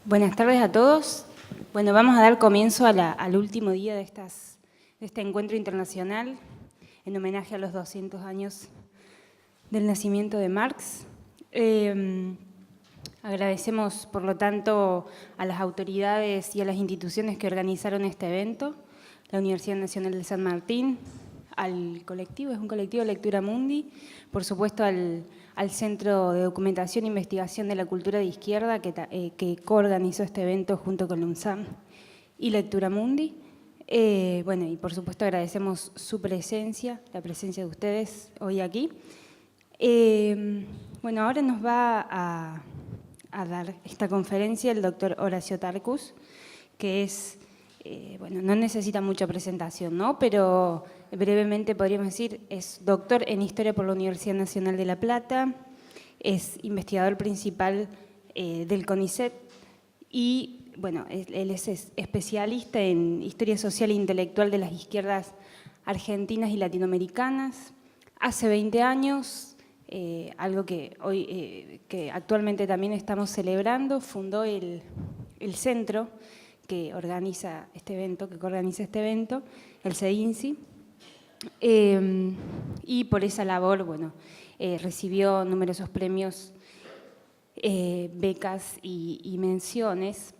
Buenas tardes a todos. Bueno, vamos a dar comienzo al último día de este encuentro internacional en homenaje a los 200 años del nacimiento de Marx. Agradecemos, por lo tanto, a las autoridades y a las instituciones que organizaron este evento, la Universidad Nacional de San Martín, al colectivo, es un colectivo Lectura Mundi, por supuesto al Centro de Documentación e Investigación de la Cultura de Izquierda, que coorganizó este evento junto con la UNSAM y Lectura Mundi. Bueno, y por supuesto agradecemos su presencia, la presencia de ustedes hoy aquí. Bueno, ahora nos va a dar esta conferencia el doctor Horacio Tarcus, que es, bueno, no necesita mucha presentación, ¿no? Pero brevemente podríamos decir, es doctor en Historia por la Universidad Nacional de La Plata, es investigador principal del CONICET y, bueno, él es especialista en Historia Social e Intelectual de las Izquierdas Argentinas y Latinoamericanas. Hace 20 años, algo que hoy, que actualmente también estamos celebrando, fundó el centro que organiza este evento, el CEINSI, y por esa labor, bueno, recibió numerosos premios, becas y menciones.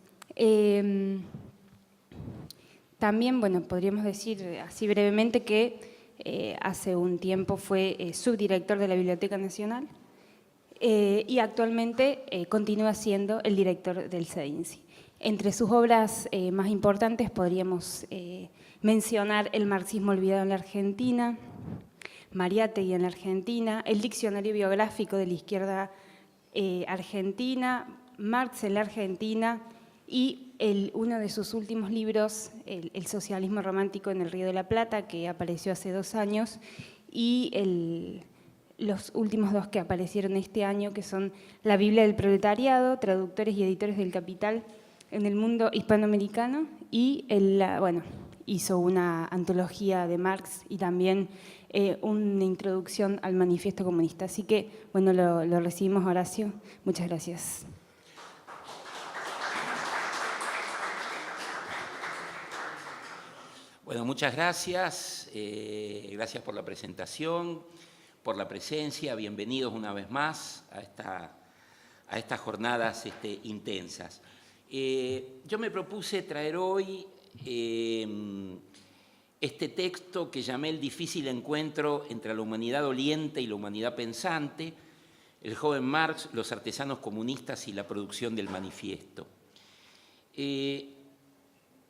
También, bueno, podríamos decir así brevemente que hace un tiempo fue subdirector de la Biblioteca Nacional y actualmente continúa siendo el director del CEINSI. Entre sus obras más importantes podríamos mencionar El marxismo olvidado en la Argentina, Mariátegui en la Argentina, el diccionario biográfico de la izquierda argentina, Marx en la Argentina y uno de sus últimos libros, el socialismo romántico en el Río de la Plata, que apareció hace 2 años, y los últimos 2 que aparecieron este año, que son La Biblia del Proletariado, traductores y editores del Capital en el mundo hispanoamericano, y bueno, hizo una antología de Marx y también una introducción al manifiesto comunista. Así que, bueno, lo recibimos, Horacio. Muchas gracias. Bueno, muchas gracias. Gracias por la presentación, por la presencia. Bienvenidos una vez más a estas jornadas intensas. Yo me propuse traer hoy este texto que llamé El difícil encuentro entre la humanidad doliente y la humanidad pensante, el joven Marx, los artesanos comunistas y la producción del manifiesto.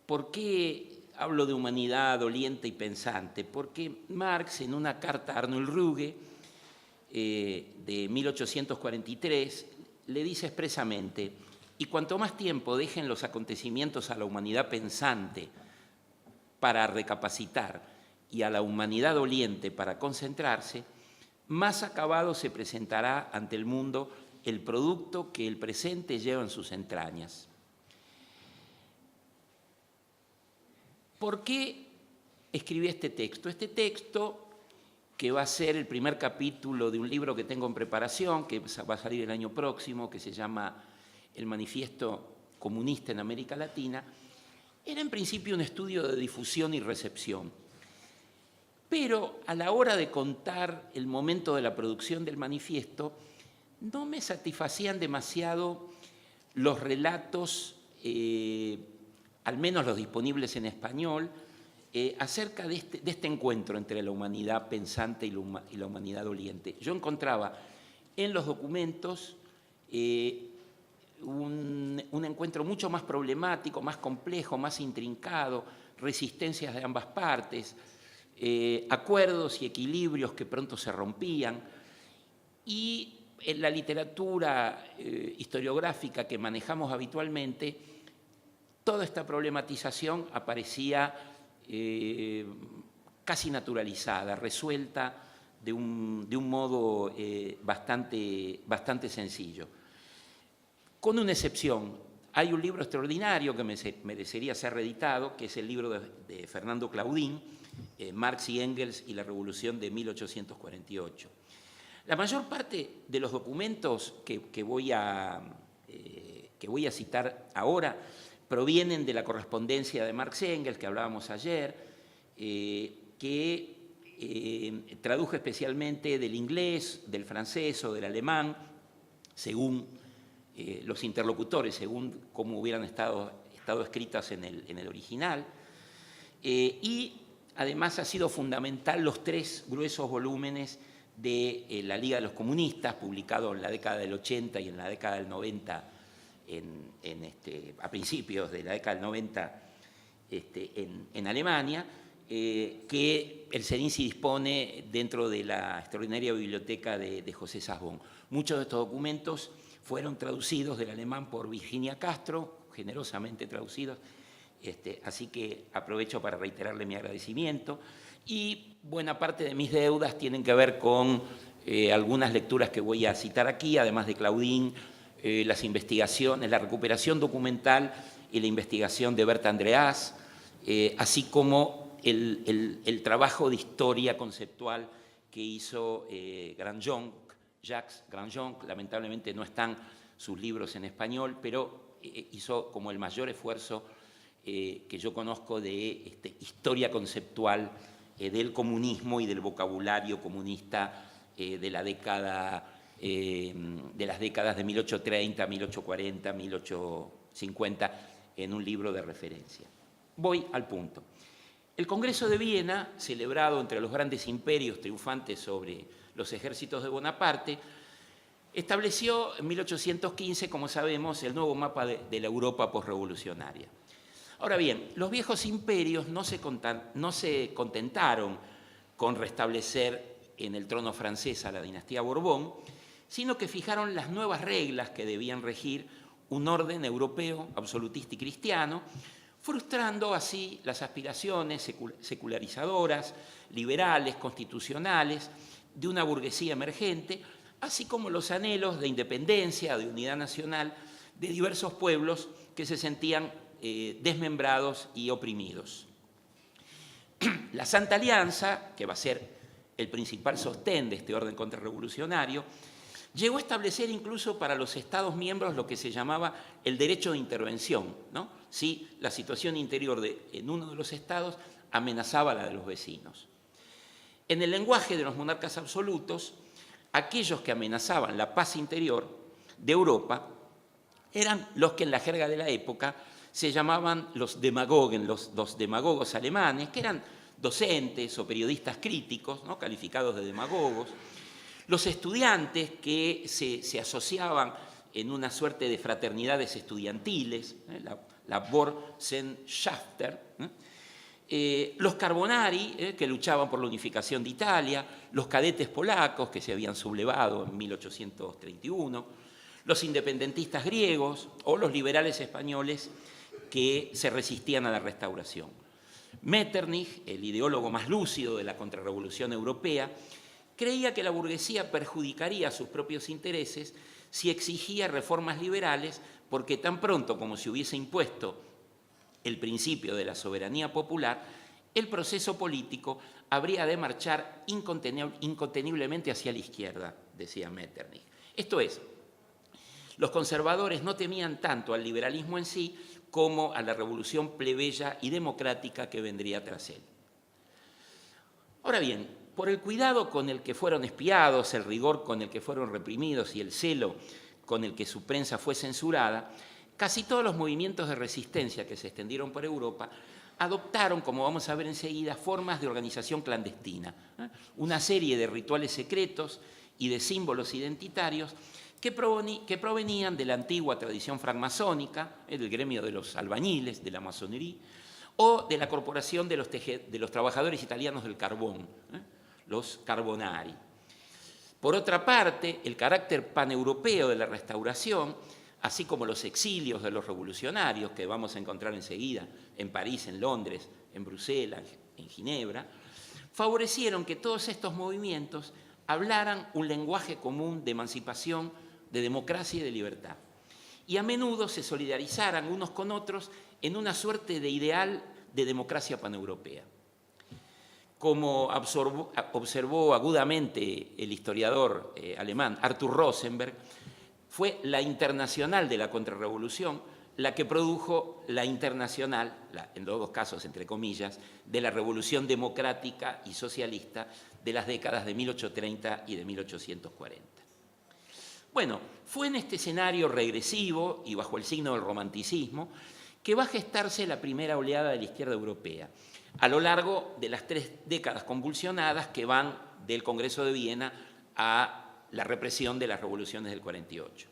¿Por qué hablo de humanidad doliente y pensante? Porque Marx, en una carta a Arnold Ruge de 1843, le dice expresamente: y cuanto más tiempo dejen los acontecimientos a la humanidad pensante para recapacitar y a la humanidad doliente para concentrarse, más acabado se presentará ante el mundo el producto que el presente lleva en sus entrañas. ¿Por qué escribí este texto? Este texto, que va a ser el primer capítulo de un libro que tengo en preparación, que va a salir el año próximo, que se llama El manifiesto comunista en América Latina, era en principio un estudio de difusión y recepción. Pero a la hora de contar el momento de la producción del manifiesto, no me satisfacían demasiado los relatos, al menos los disponibles en español, acerca de este encuentro entre la humanidad pensante y la humanidad doliente. Yo encontraba en los documentos un encuentro mucho más problemático, más complejo, más intrincado, resistencias de ambas partes, acuerdos y equilibrios que pronto se rompían, y en la literatura historiográfica que manejamos habitualmente, toda esta problematización aparecía casi naturalizada, resuelta de un modo bastante sencillo. Con una excepción, hay un libro extraordinario que merecería ser reeditado, que es el libro de Fernando Claudín, Marx y Engels y la Revolución de 1848. La mayor parte de los documentos que voy a que voy a citar ahora provienen de la correspondencia de Marx Engels, que hablábamos ayer, que tradujo especialmente del inglés, del francés o del alemán, según los interlocutores, según cómo hubieran estado escritas en el original. Y además ha sido fundamental los 3 gruesos volúmenes de la Liga de los Comunistas, publicados en la década del 80 y en la década del 90, a principios de la década del 90 en Alemania, que el CERINSI dispone dentro de la extraordinaria biblioteca de José Sasbón. Muchos de estos documentos fueron traducidos del alemán por Virginia Castro, generosamente traducidos, así que aprovecho para reiterarle mi agradecimiento. Y buena parte de mis deudas tienen que ver con algunas lecturas que voy a citar aquí, además de Claudín, las investigaciones, la recuperación documental y la investigación de Berta Andreas, así como el trabajo de historia conceptual que hizo Jacques Grandjonc. Lamentablemente no están sus libros en español, pero hizo como el mayor esfuerzo que yo conozco de historia conceptual del comunismo y del vocabulario comunista de las décadas de 1830, 1840, 1850, en un libro de referencia. Voy al punto. El Congreso de Viena, celebrado entre los grandes imperios triunfantes sobre los ejércitos de Bonaparte, estableció en 1815, como sabemos, el nuevo mapa de la Europa posrevolucionaria. Ahora bien, los viejos imperios no se contentaron con restablecer en el trono francés a la dinastía Borbón, sino que fijaron las nuevas reglas que debían regir un orden europeo, absolutista y cristiano, frustrando así las aspiraciones secularizadoras, liberales, constitucionales, de una burguesía emergente, así como los anhelos de independencia, de unidad nacional, de diversos pueblos que se sentían desmembrados y oprimidos. La Santa Alianza, que va a ser el principal sostén de este orden contrarrevolucionario, llegó a establecer incluso para los Estados miembros lo que se llamaba el derecho de intervención, ¿no? Si la situación interior en uno de los estados amenazaba la de los vecinos. En el lenguaje de los monarcas absolutos, aquellos que amenazaban la paz interior de Europa eran los que en la jerga de la época se llamaban los Demagogen, los demagogos alemanes, que eran docentes o periodistas críticos, ¿no?, calificados de demagogos, los estudiantes que se asociaban en una suerte de fraternidades estudiantiles, la Burschenschafter, los Carbonari, que luchaban por la unificación de Italia, los cadetes polacos, que se habían sublevado en 1831, los independentistas griegos o los liberales españoles que se resistían a la restauración. Metternich, el ideólogo más lúcido de la contrarrevolución europea, creía que la burguesía perjudicaría sus propios intereses si exigía reformas liberales, porque tan pronto como se hubiese impuesto el principio de la soberanía popular, el proceso político habría de marchar inconteniblemente hacia la izquierda, decía Metternich. Esto es, los conservadores no temían tanto al liberalismo en sí como a la revolución plebeya y democrática que vendría tras él. Ahora bien, por el cuidado con el que fueron espiados, el rigor con el que fueron reprimidos y el celo con el que su prensa fue censurada, casi todos los movimientos de resistencia que se extendieron por Europa adoptaron, como vamos a ver enseguida, formas de organización clandestina, una serie de rituales secretos y de símbolos identitarios que provenían de la antigua tradición francmasónica, del gremio de los albañiles, de la masonería, o de la corporación de los trabajadores italianos del carbón, los Carbonari. Por otra parte, el carácter paneuropeo de la restauración, así como los exilios de los revolucionarios, que vamos a encontrar enseguida en París, en Londres, en Bruselas, en Ginebra, favorecieron que todos estos movimientos hablaran un lenguaje común de emancipación, de democracia y de libertad, y a menudo se solidarizaran unos con otros en una suerte de ideal de democracia paneuropea. Como observó agudamente el historiador alemán Arthur Rosenberg, fue la Internacional de la Contrarrevolución la que produjo la Internacional, en los dos casos entre comillas, de la Revolución Democrática y Socialista de las décadas de 1830 y de 1840. Bueno, fue en este escenario regresivo y bajo el signo del romanticismo que va a gestarse la primera oleada de la izquierda europea, a lo largo de las 3 décadas convulsionadas que van del Congreso de Viena a la represión de las revoluciones del 48.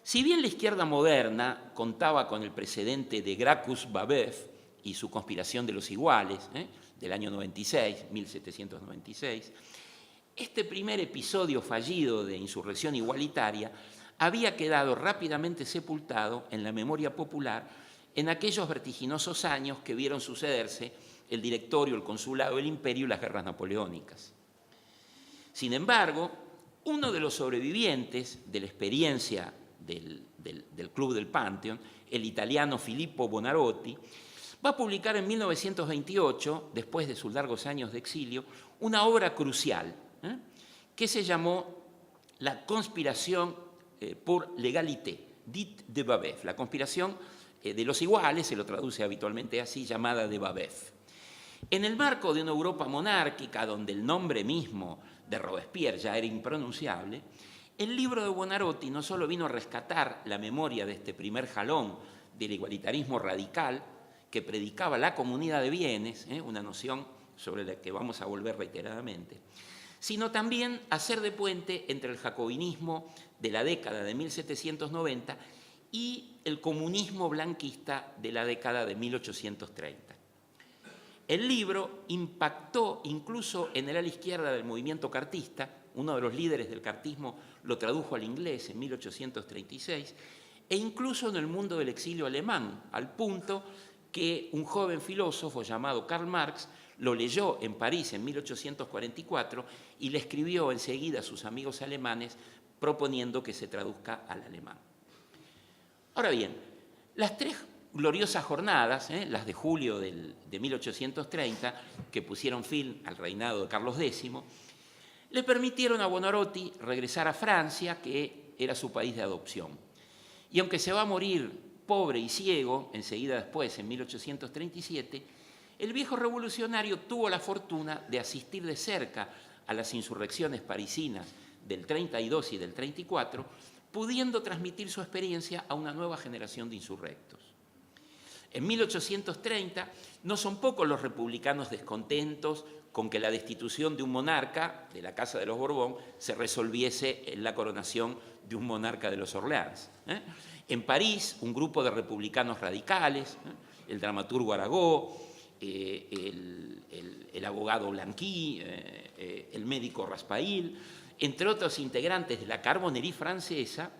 Si bien la izquierda moderna contaba con el precedente de Gracchus-Babeuf y su conspiración de los iguales, del año 96, 1796, este primer episodio fallido de insurrección igualitaria había quedado rápidamente sepultado en la memoria popular en aquellos vertiginosos años que vieron sucederse el directorio, el consulado, el imperio y las guerras napoleónicas. Sin embargo, uno de los sobrevivientes de la experiencia del Club del Pantheon, el italiano Filippo Buonarroti, va a publicar en 1928, después de sus largos años de exilio, una obra crucial que se llamó La conspiración pour l'égalité, dite de Babeuf, la conspiración de los iguales, se lo traduce habitualmente así, llamada de Babeuf. En el marco de una Europa monárquica, donde el nombre mismo de Robespierre ya era impronunciable, el libro de Buonarroti no solo vino a rescatar la memoria de este primer jalón del igualitarismo radical que predicaba la comunidad de bienes, una noción sobre la que vamos a volver reiteradamente, sino también hacer de puente entre el jacobinismo de la década de 1790 y el comunismo blanquista de la década de 1830. El libro impactó incluso en el ala izquierda del movimiento cartista. Uno de los líderes del cartismo lo tradujo al inglés en 1836, e incluso en el mundo del exilio alemán, al punto que un joven filósofo llamado Karl Marx lo leyó en París en 1844 y le escribió enseguida a sus amigos alemanes proponiendo que se traduzca al alemán. Ahora bien, las 3 gloriosas jornadas, las de julio de 1830, que pusieron fin al reinado de Carlos X, le permitieron a Buonarroti regresar a Francia, que era su país de adopción. Y aunque se va a morir pobre y ciego, enseguida después, en 1837, el viejo revolucionario tuvo la fortuna de asistir de cerca a las insurrecciones parisinas del 32 y del 34, pudiendo transmitir su experiencia a una nueva generación de insurrectos. En 1830 no son pocos los republicanos descontentos con que la destitución de un monarca de la Casa de los Borbón se resolviese en la coronación de un monarca de los Orleans. En París, un grupo de republicanos radicales, el dramaturgo Arago, el abogado Blanqui, el médico Raspail, entre otros integrantes de la Charbonnerie francesa,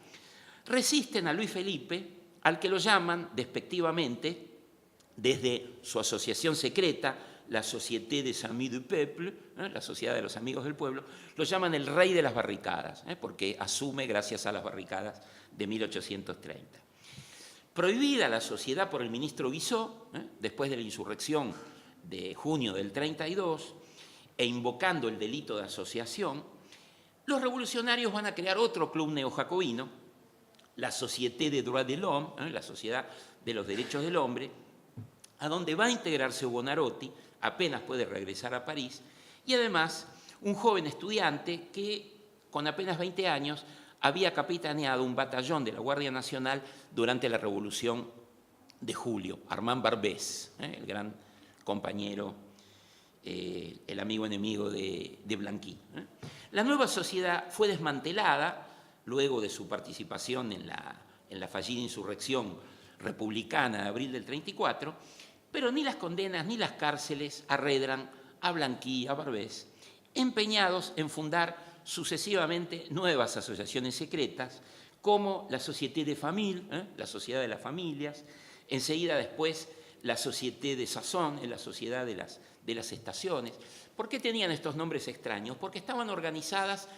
resisten a Luis Felipe, al que lo llaman despectivamente, desde su asociación secreta, la Société des Amis du Peuple, la Sociedad de los Amigos del Pueblo, lo llaman el rey de las barricadas, porque asume gracias a las barricadas de 1830. Prohibida la sociedad por el ministro Guizot, después de la insurrección de junio del 32, e invocando el delito de asociación, los revolucionarios van a crear otro club neojacobino, la Société des Droits de l'Homme, la Sociedad de los Derechos del Hombre, a donde va a integrarse Buonarroti, apenas puede regresar a París, y además un joven estudiante que con apenas 20 años había capitaneado un batallón de la Guardia Nacional durante la Revolución de Julio, Armand Barbès, el gran compañero, el amigo enemigo de Blanqui. La nueva sociedad fue desmantelada luego de su participación en la fallida insurrección republicana de abril del 34, pero ni las condenas ni las cárceles arredran a Blanqui, a Barbès, empeñados en fundar sucesivamente nuevas asociaciones secretas, como la Société des Familles, la Sociedad de las Familias, enseguida después la Société des Saisons, la Sociedad de las Estaciones. ¿Por qué tenían estos nombres extraños? Porque estaban organizadas,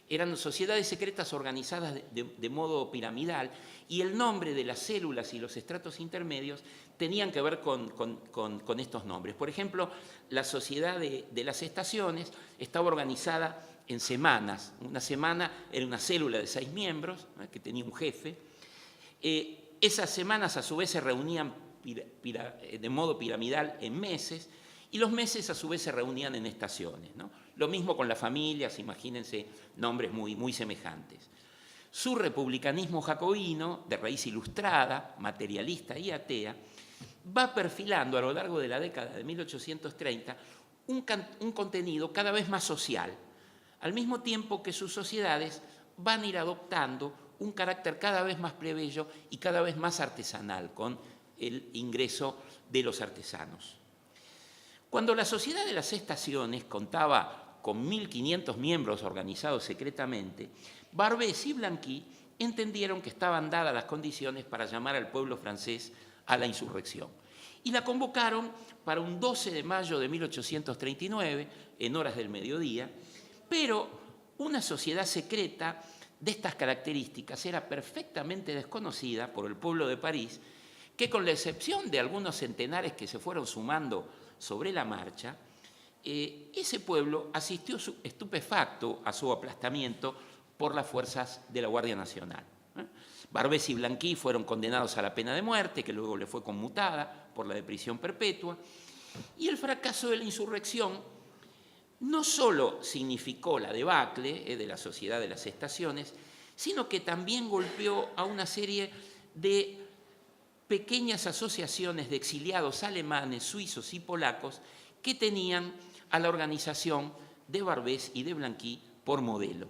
eran sociedades secretas organizadas de modo piramidal, y el nombre de las células y los estratos intermedios tenían que ver con estos nombres. Por ejemplo, la Sociedad de las Estaciones estaba organizada en semanas. Una semana era una célula de 6 miembros, que tenía un jefe. Esas semanas a su vez se reunían de modo piramidal en meses, y los meses a su vez se reunían en estaciones, ¿no? Lo mismo con las familias, imagínense nombres muy semejantes. Su republicanismo jacobino, de raíz ilustrada, materialista y atea, va perfilando a lo largo de la década de 1830 un contenido cada vez más social, al mismo tiempo que sus sociedades van a ir adoptando un carácter cada vez más plebeyo y cada vez más artesanal, con el ingreso de los artesanos. Cuando la Sociedad de las Estaciones contaba con 1.500 miembros organizados secretamente, Barbès y Blanqui entendieron que estaban dadas las condiciones para llamar al pueblo francés a la insurrección. Y la convocaron para un 12 de mayo de 1839, en horas del mediodía, pero una sociedad secreta de estas características era perfectamente desconocida por el pueblo de París, que con la excepción de algunos centenares que se fueron sumando sobre la marcha, ese pueblo asistió estupefacto a su aplastamiento por las fuerzas de la Guardia Nacional. Barbès y Blanqui fueron condenados a la pena de muerte, que luego le fue conmutada por la de prisión perpetua, y el fracaso de la insurrección no solo significó la debacle de la Sociedad de las Estaciones, sino que también golpeó a una serie de pequeñas asociaciones de exiliados alemanes, suizos y polacos que tenían a la organización de Barbès y de Blanqui por modelo.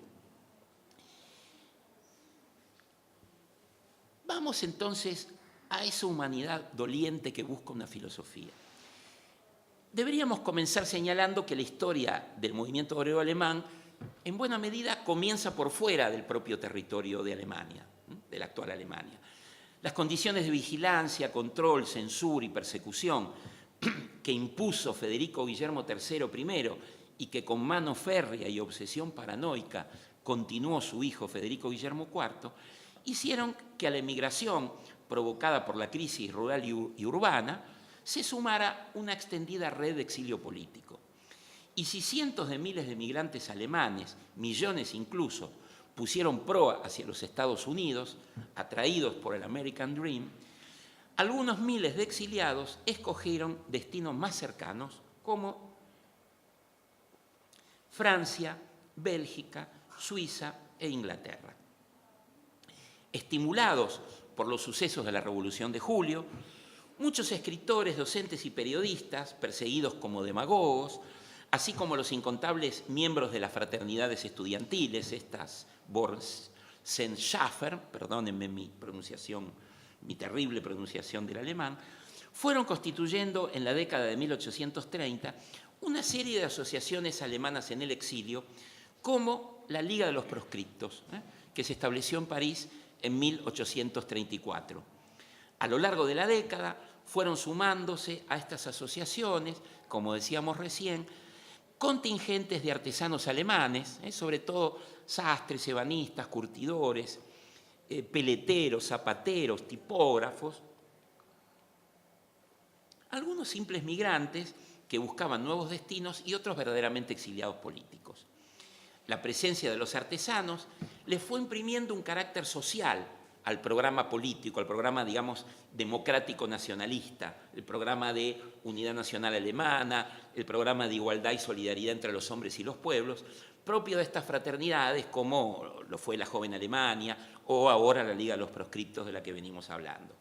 Vamos entonces a esa humanidad doliente que busca una filosofía. Deberíamos comenzar señalando que la historia del movimiento obrero alemán en buena medida comienza por fuera del propio territorio de Alemania, de la actual Alemania. Las condiciones de vigilancia, control, censura y persecución que impuso Federico Guillermo III primero y que con mano férrea y obsesión paranoica continuó su hijo Federico Guillermo IV, hicieron que a la emigración provocada por la crisis rural y urbana se sumara una extendida red de exilio político. Y si cientos de miles de migrantes alemanes, millones incluso, pusieron proa hacia los Estados Unidos, atraídos por el American Dream, algunos miles de exiliados escogieron destinos más cercanos como Francia, Bélgica, Suiza e Inglaterra. Estimulados por los sucesos de la Revolución de Julio, muchos escritores, docentes y periodistas, perseguidos como demagogos, así como los incontables miembros de las fraternidades estudiantiles, estas Burschenschafer, perdónenme mi terrible pronunciación del alemán, fueron constituyendo en la década de 1830 una serie de asociaciones alemanas en el exilio, como la Liga de los Proscriptos, que se estableció en París en 1834. A lo largo de la década fueron sumándose a estas asociaciones, como decíamos recién, contingentes de artesanos alemanes, sobre todo sastres, ebanistas, curtidores, peleteros, zapateros, tipógrafos, algunos simples migrantes que buscaban nuevos destinos y otros verdaderamente exiliados políticos. La presencia de los artesanos les fue imprimiendo un carácter social al programa político, al programa, digamos, democrático nacionalista, el programa de unidad nacional alemana, el programa de igualdad y solidaridad entre los hombres y los pueblos, propio de estas fraternidades como lo fue la Joven Alemania o ahora la Liga de los Proscriptos de la que venimos hablando.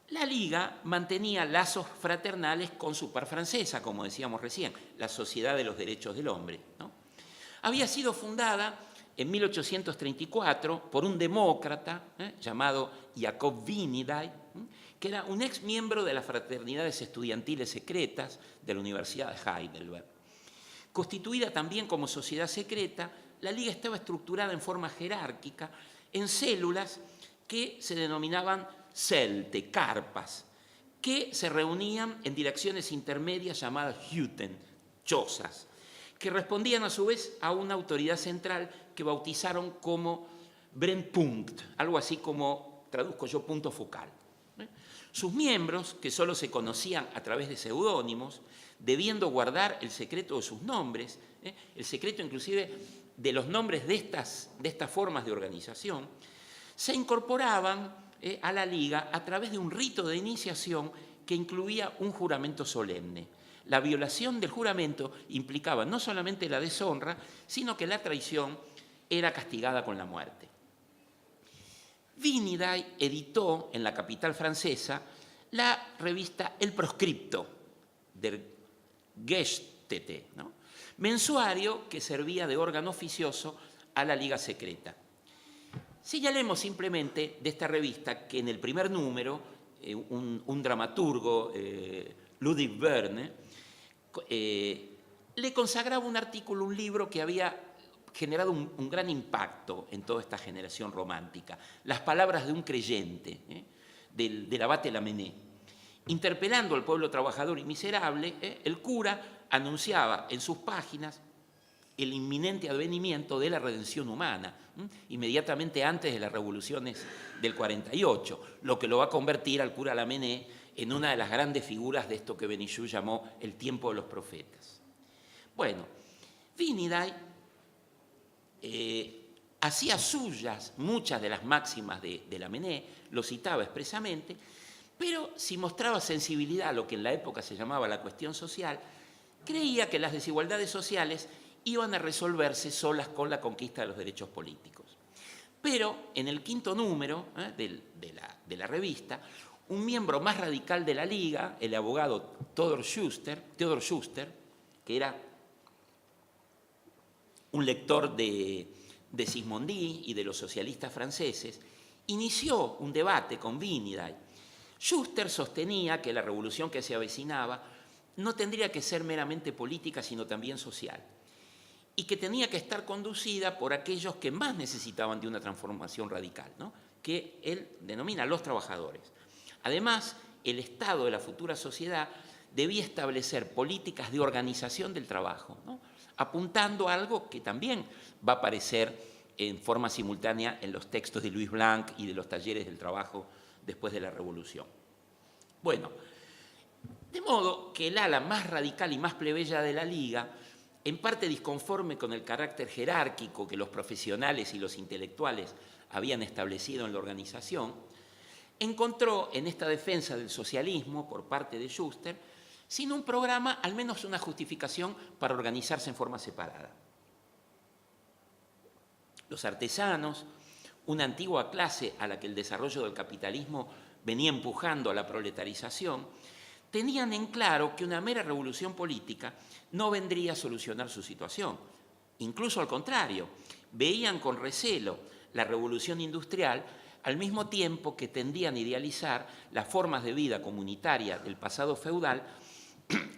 La Liga mantenía lazos fraternales con su par francesa, como decíamos recién, la Sociedad de los Derechos del Hombre, ¿no? Había sido fundada en 1834 por un demócrata llamado Jacob Wijnaldum, que era un ex miembro de las fraternidades estudiantiles secretas de la Universidad de Heidelberg. Constituida también como sociedad secreta, la Liga estaba estructurada en forma jerárquica en células que se denominaban Zelte, carpas, que se reunían en direcciones intermedias llamadas Hütten, chozas, que respondían a su vez a una autoridad central que bautizaron como Brennpunkt, algo así como, traduzco yo, punto focal. Sus miembros, que solo se conocían a través de seudónimos, debiendo guardar el secreto de sus nombres, el secreto inclusive de los nombres de estas formas de organización, se incorporaban a la Liga a través de un rito de iniciación que incluía un juramento solemne. La violación del juramento implicaba no solamente la deshonra, sino que la traición era castigada con la muerte. Viniday editó en la capital francesa la revista El Proscripto, del Gestete, ¿no? Mensuario que servía de órgano oficioso a la Liga Secreta. Señalemos simplemente de esta revista que en el primer número, un dramaturgo, Ludwig Verne, le consagraba un artículo, un libro que había generado un gran impacto en toda esta generación romántica. Las palabras de un creyente, del abate Lamennais. Interpelando al pueblo trabajador y miserable, el cura anunciaba en sus páginas el inminente advenimiento de la redención humana, inmediatamente antes de las revoluciones del 48, lo que lo va a convertir al cura Lamennais en una de las grandes figuras de esto que Benichou llamó el tiempo de los profetas. Bueno, Viniday hacía suyas muchas de las máximas de Lamennais, lo citaba expresamente, pero si mostraba sensibilidad a lo que en la época se llamaba la cuestión social, creía que las desigualdades sociales iban a resolverse solas con la conquista de los derechos políticos. Pero en el quinto número de la revista, un miembro más radical de la Liga, el abogado Theodor Schuster, que era un lector de Sismondi y de los socialistas franceses, inició un debate con Viniday. Schuster sostenía que la revolución que se avecinaba no tendría que ser meramente política, sino también social, y que tenía que estar conducida por aquellos que más necesitaban de una transformación radical, ¿no? Que él denomina los trabajadores. Además, el Estado de la futura sociedad debía establecer políticas de organización del trabajo, ¿no? Apuntando a algo que también va a aparecer en forma simultánea en los textos de Louis Blanc y de los talleres del trabajo después de la Revolución. Bueno, de modo que el ala más radical y más plebeya de la Liga, en parte disconforme con el carácter jerárquico que los profesionales y los intelectuales habían establecido en la organización, encontró en esta defensa del socialismo por parte de Schuster, sin un programa, al menos una justificación para organizarse en forma separada. Los artesanos, una antigua clase a la que el desarrollo del capitalismo venía empujando a la proletarización, tenían en claro que una mera revolución política no vendría a solucionar su situación. Incluso al contrario, veían con recelo la revolución industrial al mismo tiempo que tendían a idealizar las formas de vida comunitaria del pasado feudal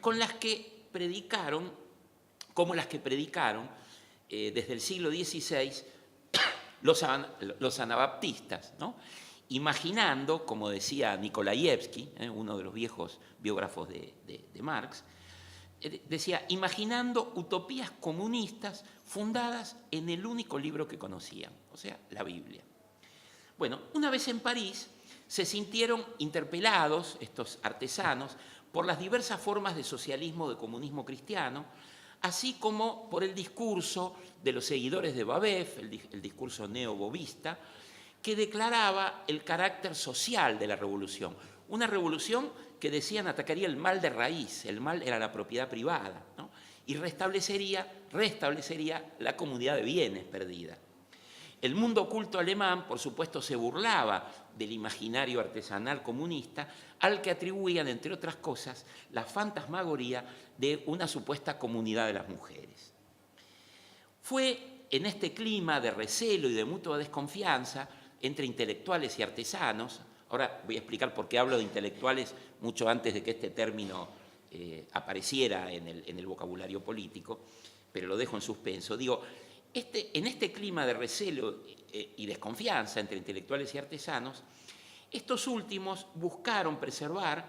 con las que predicaron, como las que predicaron desde el siglo XVI los anabaptistas, ¿no? Imaginando, como decía Nikolayevsky, uno de los viejos biógrafos de Marx, decía, imaginando utopías comunistas fundadas en el único libro que conocían, o sea, la Biblia. Bueno, una vez en París se sintieron interpelados estos artesanos por las diversas formas de socialismo, de comunismo cristiano, así como por el discurso de los seguidores de Babeuf, el discurso neobobista, que declaraba el carácter social de la revolución. Una revolución que decían atacaría el mal de raíz, el mal era la propiedad privada, ¿no? Y restablecería la comunidad de bienes perdida. El mundo oculto alemán, por supuesto, se burlaba del imaginario artesanal comunista al que atribuían, entre otras cosas, la fantasmagoría de una supuesta comunidad de las mujeres. Fue en este clima de recelo y de mutua desconfianza entre intelectuales y artesanos, ahora voy a explicar por qué hablo de intelectuales mucho antes de que este término apareciera en el vocabulario político, pero lo dejo en suspenso. Digo, en este clima de recelo y desconfianza entre intelectuales y artesanos, estos últimos buscaron preservar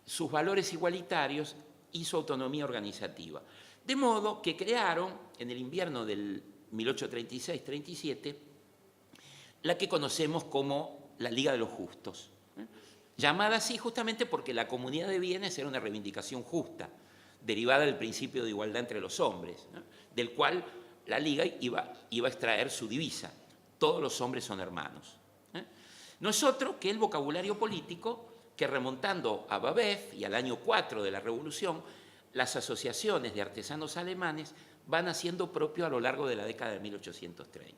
sus valores igualitarios y su autonomía organizativa. De modo que crearon, en el invierno del 1836-37, la que conocemos como la Liga de los Justos. llamada así justamente porque la comunidad de bienes era una reivindicación justa, derivada del principio de igualdad entre los hombres, ¿no?, del cual la Liga iba a extraer su divisa: todos los hombres son hermanos. No es otro que el vocabulario político que, remontando a Babeuf y al año 4 de la Revolución, las asociaciones de artesanos alemanes van haciendo propio a lo largo de la década de 1830.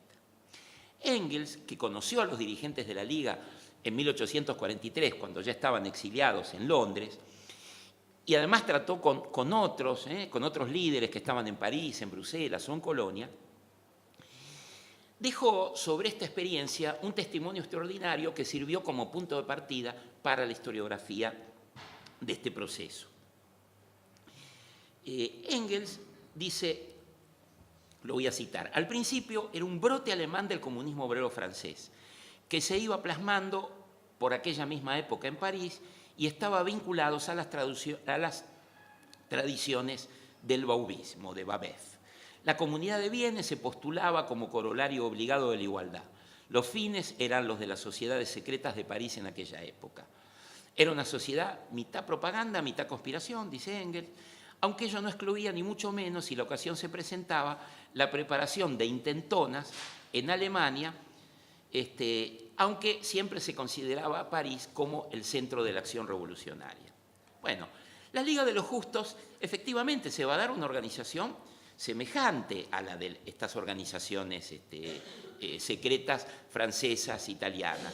Engels, que conoció a los dirigentes de la Liga en 1843, cuando ya estaban exiliados en Londres, y además trató con otros líderes que estaban en París, en Bruselas o en Colonia, dejó sobre esta experiencia un testimonio extraordinario que sirvió como punto de partida para la historiografía de este proceso. Engels dice, lo voy a citar: al principio era un brote alemán del comunismo obrero francés, que se iba plasmando por aquella misma época en París y estaba vinculado a las tradiciones del bauvismo, de Babeuf. La comunidad de bienes se postulaba como corolario obligado de la igualdad. Los fines eran los de las sociedades secretas de París en aquella época. Era una sociedad mitad propaganda, mitad conspiración, dice Engels, aunque ello no excluía ni mucho menos, si la ocasión se presentaba, la preparación de intentonas en Alemania, aunque siempre se consideraba a París como el centro de la acción revolucionaria. Bueno, la Liga de los Justos efectivamente se va a dar una organización semejante a la de estas organizaciones secretas francesas, italianas.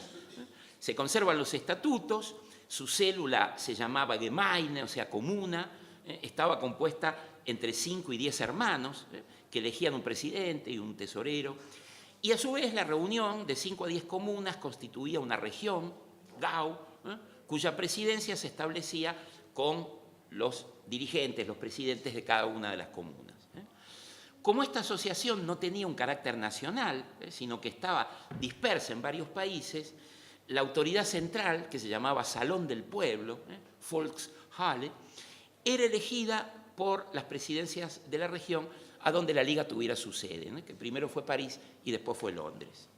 Se conservan los estatutos, su célula se llamaba Gemeine, o sea, comuna, estaba compuesta entre 5 y 10 hermanos, que elegían un presidente y un tesorero, y a su vez la reunión de 5 a 10 comunas constituía una región, Gau, cuya presidencia se establecía con los dirigentes, los presidentes de cada una de las comunas. Como esta asociación no tenía un carácter nacional, sino que estaba dispersa en varios países, la autoridad central, que se llamaba Salón del Pueblo, Volkshalle, era elegida por las presidencias de la región a donde la Liga tuviera su sede, ¿no?, que primero fue París y después fue Londres.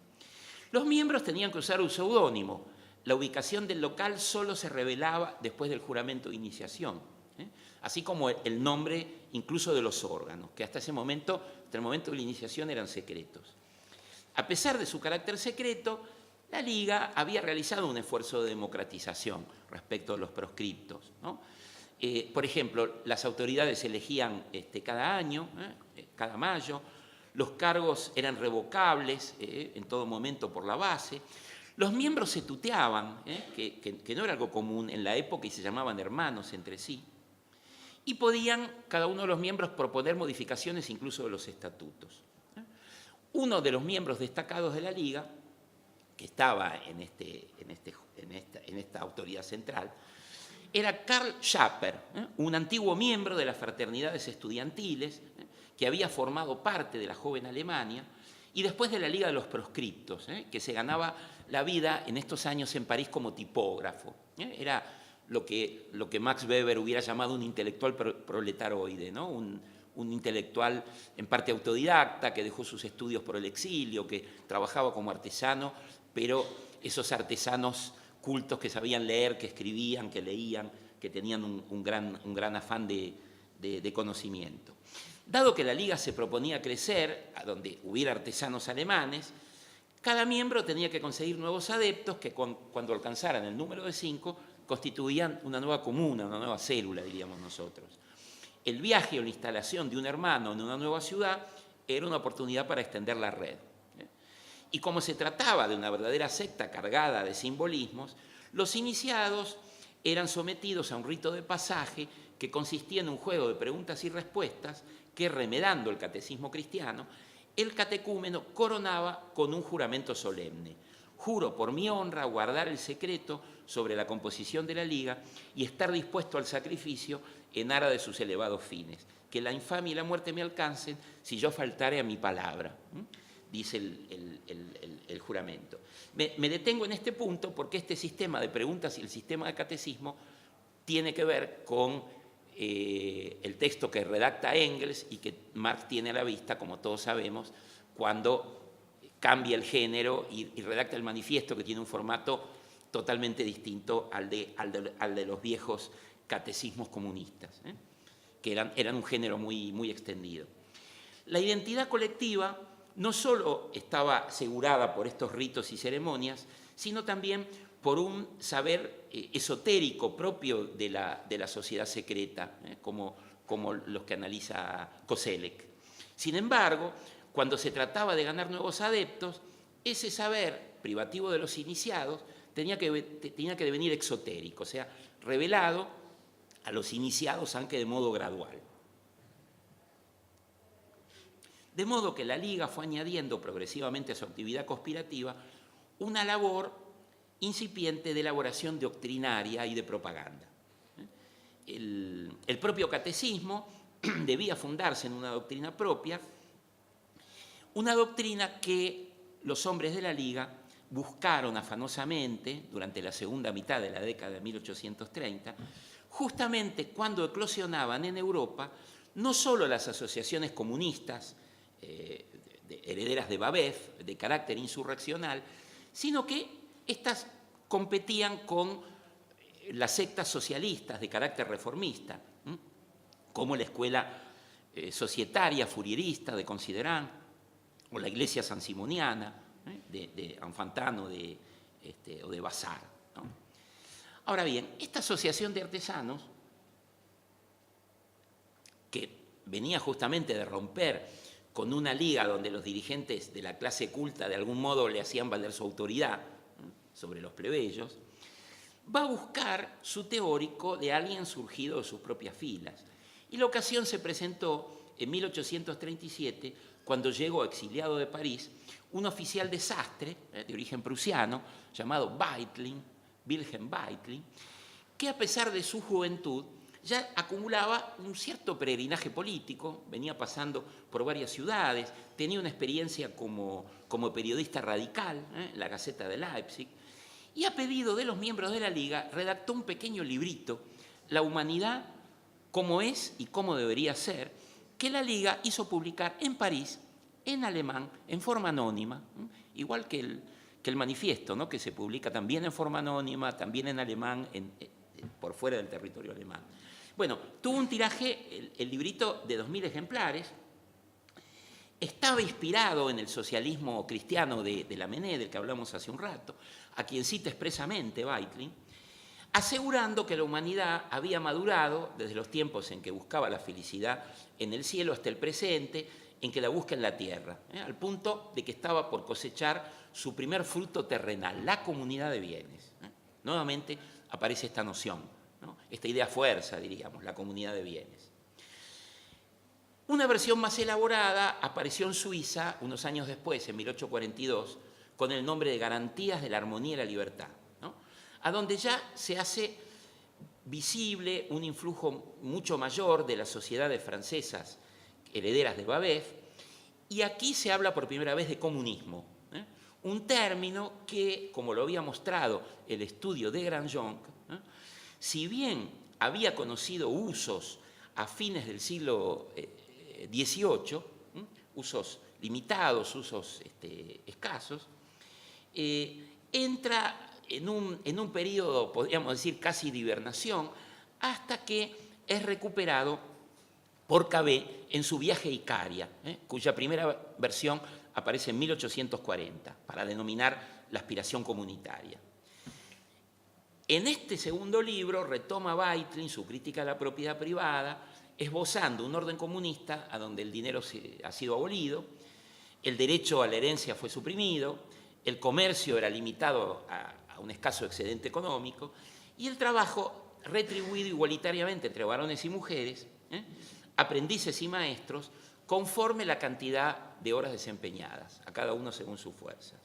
Los miembros tenían que usar un seudónimo. La ubicación del local solo se revelaba después del juramento de iniciación, así como el nombre incluso de los órganos, que hasta el momento de la iniciación eran secretos. A pesar de su carácter secreto, la Liga había realizado un esfuerzo de democratización respecto a los proscriptos, ¿no? Por ejemplo, las autoridades se elegían cada año, cada mayo, los cargos eran revocables en todo momento por la base, los miembros se tuteaban, que no era algo común en la época, y se llamaban hermanos entre sí, y podían cada uno de los miembros proponer modificaciones incluso de los estatutos. Uno de los miembros destacados de la Liga, que estaba en esta autoridad central, era Karl Schapper, un antiguo miembro de las fraternidades estudiantiles, que había formado parte de la joven Alemania, y después de la Liga de los Proscriptos, que se ganaba la vida en estos años en París como tipógrafo. Era lo que Max Weber hubiera llamado un intelectual proletaroide, ¿no? Un intelectual en parte autodidacta, que dejó sus estudios por el exilio, que trabajaba como artesano, pero esos artesanos cultos que sabían leer, que escribían, que leían, que tenían un gran afán de conocimiento. Dado que la Liga se proponía crecer, a donde hubiera artesanos alemanes, cada miembro tenía que conseguir nuevos adeptos que cuando alcanzaran el número de 5 constituían una nueva comuna, una nueva célula, diríamos nosotros. El viaje o la instalación de un hermano en una nueva ciudad era una oportunidad para extender la red. Y como se trataba de una verdadera secta cargada de simbolismos, los iniciados eran sometidos a un rito de pasaje que consistía en un juego de preguntas y respuestas que, remedando el catecismo cristiano, el catecúmeno coronaba con un juramento solemne. Juro por mi honra guardar el secreto sobre la composición de la Liga y estar dispuesto al sacrificio en aras de sus elevados fines. Que la infamia y la muerte me alcancen si yo faltare a mi palabra, dice el juramento. Me detengo en este punto porque este sistema de preguntas y el sistema de catecismo tiene que ver con el texto que redacta Engels y que Marx tiene a la vista, como todos sabemos, cuando cambia el género y redacta el manifiesto, que tiene un formato totalmente distinto al de los viejos catecismos comunistas, que eran un género muy extendido. La identidad colectiva no solo estaba asegurada por estos ritos y ceremonias, sino también por un saber esotérico propio de la sociedad secreta, como los que analiza Koselleck. Sin embargo, cuando se trataba de ganar nuevos adeptos, ese saber privativo de los iniciados tenía que devenir exotérico, o sea, revelado a los iniciados, aunque de modo gradual. De modo que la Liga fue añadiendo progresivamente a su actividad conspirativa una labor incipiente de elaboración doctrinaria y de propaganda. El propio catecismo debía fundarse en una doctrina propia, una doctrina que los hombres de la Liga buscaron afanosamente durante la segunda mitad de la década de 1830, justamente cuando eclosionaban en Europa no solo las asociaciones comunistas herederas de Babeuf, de carácter insurreccional, sino que estas competían con las sectas socialistas de carácter reformista, como la escuela societaria fourierista de Considerant o la iglesia sansimoniana de Enfantin o de Bazar, ¿no? Ahora bien, esta asociación de artesanos, que venía justamente de romper con una liga donde los dirigentes de la clase culta de algún modo le hacían valer su autoridad sobre los plebeyos, va a buscar su teórico de alguien surgido de sus propias filas. Y la ocasión se presentó en 1837, cuando llegó exiliado de París un oficial de sastre de origen prusiano llamado Weitling, Wilhelm Weitling, que a pesar de su juventud ya acumulaba un cierto peregrinaje político, venía pasando por varias ciudades, tenía una experiencia como periodista radical en la Gaceta de Leipzig, y a pedido de los miembros de la Liga redactó un pequeño librito, La humanidad, cómo es y cómo debería ser, que la Liga hizo publicar en París, en alemán, en forma anónima, igual que el manifiesto, ¿no?, que se publica también en forma anónima, también en alemán, por fuera del territorio alemán. Bueno, tuvo un tiraje, el librito, de 2000 ejemplares, estaba inspirado en el socialismo cristiano de Lamennais, del que hablamos hace un rato, a quien cita expresamente Weitling, asegurando que la humanidad había madurado desde los tiempos en que buscaba la felicidad en el cielo hasta el presente, en que la busca en la tierra, al punto de que estaba por cosechar su primer fruto terrenal, la comunidad de bienes. Nuevamente aparece esta noción, ¿no?, esta idea fuerza, diríamos, la comunidad de bienes. Una versión más elaborada apareció en Suiza unos años después, en 1842, con el nombre de Garantías de la Armonía y la Libertad, ¿no?, a donde ya se hace visible un influjo mucho mayor de las sociedades francesas herederas de Babeuf, y aquí se habla por primera vez de comunismo, un término que, como lo había mostrado el estudio de Grandjonc, si bien había conocido usos a fines del siglo XVIII, usos limitados, usos escasos, entra en un periodo, podríamos decir, casi de hibernación, hasta que es recuperado por Cabet en su viaje a Icaria, cuya primera versión aparece en 1840, para denominar la aspiración comunitaria. En este segundo libro retoma Weitling su crítica a la propiedad privada, esbozando un orden comunista a donde el dinero ha sido abolido, el derecho a la herencia fue suprimido, el comercio era limitado a un escaso excedente económico y el trabajo retribuido igualitariamente entre varones y mujeres, aprendices y maestros, conforme la cantidad de horas desempeñadas, a cada uno según sus fuerzas.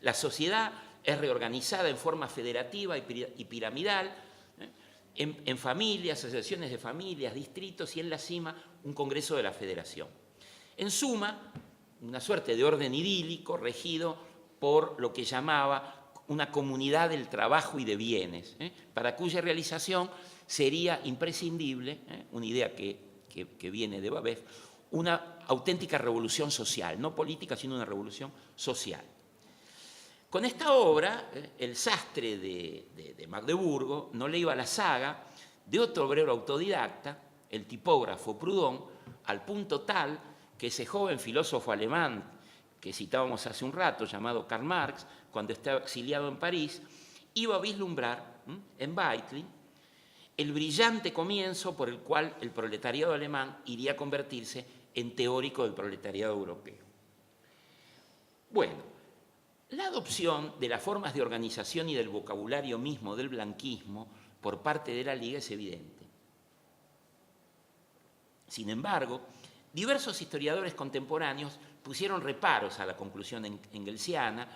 La sociedad es reorganizada en forma federativa y piramidal, en familias, asociaciones de familias, distritos y en la cima un congreso de la federación. En suma, una suerte de orden idílico regido por lo que llamaba una comunidad del trabajo y de bienes, para cuya realización sería imprescindible, una idea que viene de Babeuf, una auténtica revolución social, no política, sino una revolución social. Con esta obra, el sastre de Magdeburgo no le iba a la saga de otro obrero autodidacta, el tipógrafo Proudhon, al punto tal que ese joven filósofo alemán que citábamos hace un rato, llamado Karl Marx, cuando estaba exiliado en París, iba a vislumbrar en Weitlin el brillante comienzo por el cual el proletariado alemán iría a convertirse en teórico del proletariado europeo. Bueno, la adopción de las formas de organización y del vocabulario mismo del blanquismo por parte de la Liga es evidente. Sin embargo, diversos historiadores contemporáneos pusieron reparos a la conclusión engelsiana,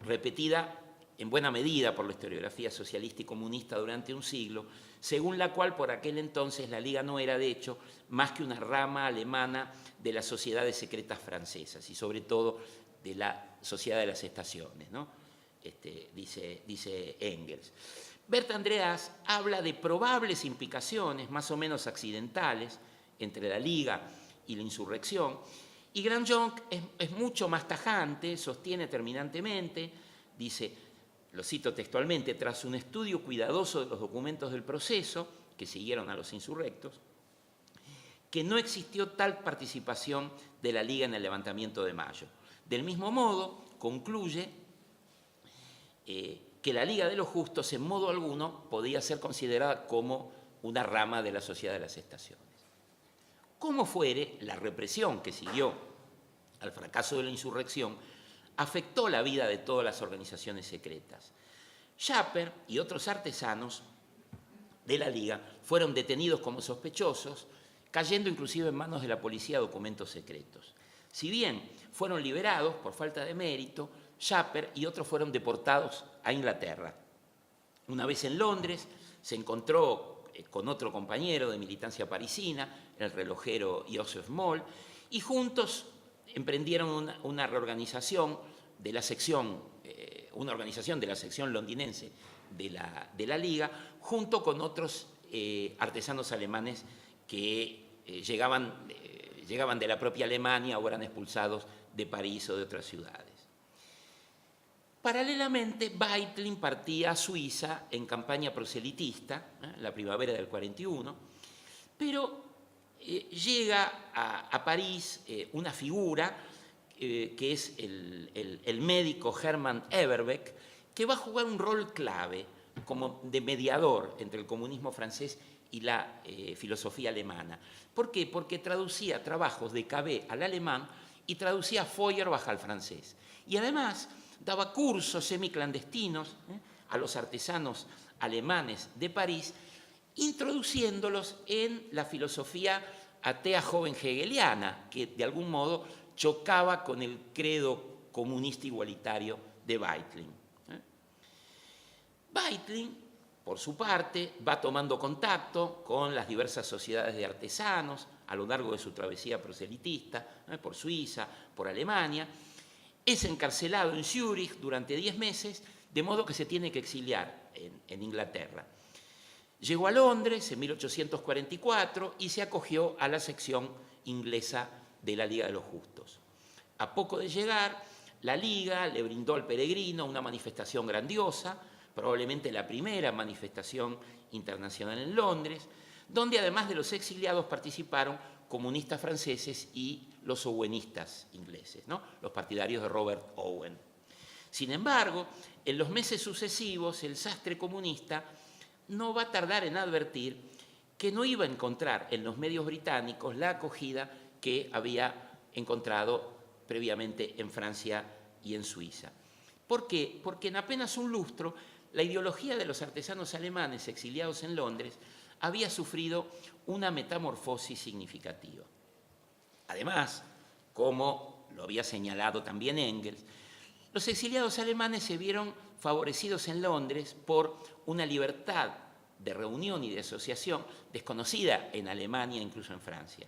repetida en buena medida por la historiografía socialista y comunista durante un siglo, según la cual por aquel entonces la Liga no era, de hecho, más que una rama alemana de las sociedades secretas francesas y sobre todo de la Sociedad de las Estaciones, ¿no? Dice Engels. Berta Andreas habla de probables implicaciones, más o menos accidentales, entre la Liga y la insurrección, y Grandjonc es mucho más tajante, sostiene terminantemente, dice, lo cito textualmente, tras un estudio cuidadoso de los documentos del proceso que siguieron a los insurrectos, que no existió tal participación de la Liga en el levantamiento de mayo. Del mismo modo, concluye que la Liga de los Justos en modo alguno podía ser considerada como una rama de la Sociedad de las Estaciones. Como fuere, la represión que siguió al fracaso de la insurrección afectó la vida de todas las organizaciones secretas. Schapper y otros artesanos de la Liga fueron detenidos como sospechosos, cayendo inclusive en manos de la policía documentos secretos. Si bien fueron liberados por falta de mérito, Schapper y otros fueron deportados a Inglaterra. Una vez en Londres, se encontró con otro compañero de militancia parisina, el relojero Joseph Moll, y juntos emprendieron una reorganización de la sección, londinense de la Liga, junto con otros artesanos alemanes que llegaban de la propia Alemania o eran expulsados de París o de otras ciudades. Paralelamente, Weitlin partía a Suiza en campaña proselitista, la primavera del 41, pero llega a París una figura que es el médico Hermann Eberbeck, que va a jugar un rol clave como de mediador entre el comunismo francés y la filosofía alemana. ¿Por qué? Porque traducía trabajos de Cabet al alemán y traducía Feuerbach al francés. Y además daba cursos semiclandestinos a los artesanos alemanes de París, introduciéndolos en la filosofía atea joven hegeliana, que de algún modo chocaba con el credo comunista igualitario de Weitlin. Weitlin, por su parte, va tomando contacto con las diversas sociedades de artesanos a lo largo de su travesía proselitista, por Suiza, por Alemania. Es encarcelado en Zúrich durante 10 meses, de modo que se tiene que exiliar en Inglaterra. Llegó a Londres en 1844 y se acogió a la sección inglesa de la Liga de los Justos. A poco de llegar, la Liga le brindó al peregrino una manifestación grandiosa, probablemente la primera manifestación internacional en Londres, donde además de los exiliados participaron comunistas franceses y los owenistas ingleses, ¿no? Los partidarios de Robert Owen. Sin embargo, en los meses sucesivos, el sastre comunista no va a tardar en advertir que no iba a encontrar en los medios británicos la acogida que había encontrado previamente en Francia y en Suiza. ¿Por qué? Porque en apenas un lustro, la ideología de los artesanos alemanes exiliados en Londres había sufrido una metamorfosis significativa. Además, como lo había señalado también Engels, los exiliados alemanes se vieron favorecidos en Londres por una libertad de reunión y de asociación desconocida en Alemania e incluso en Francia.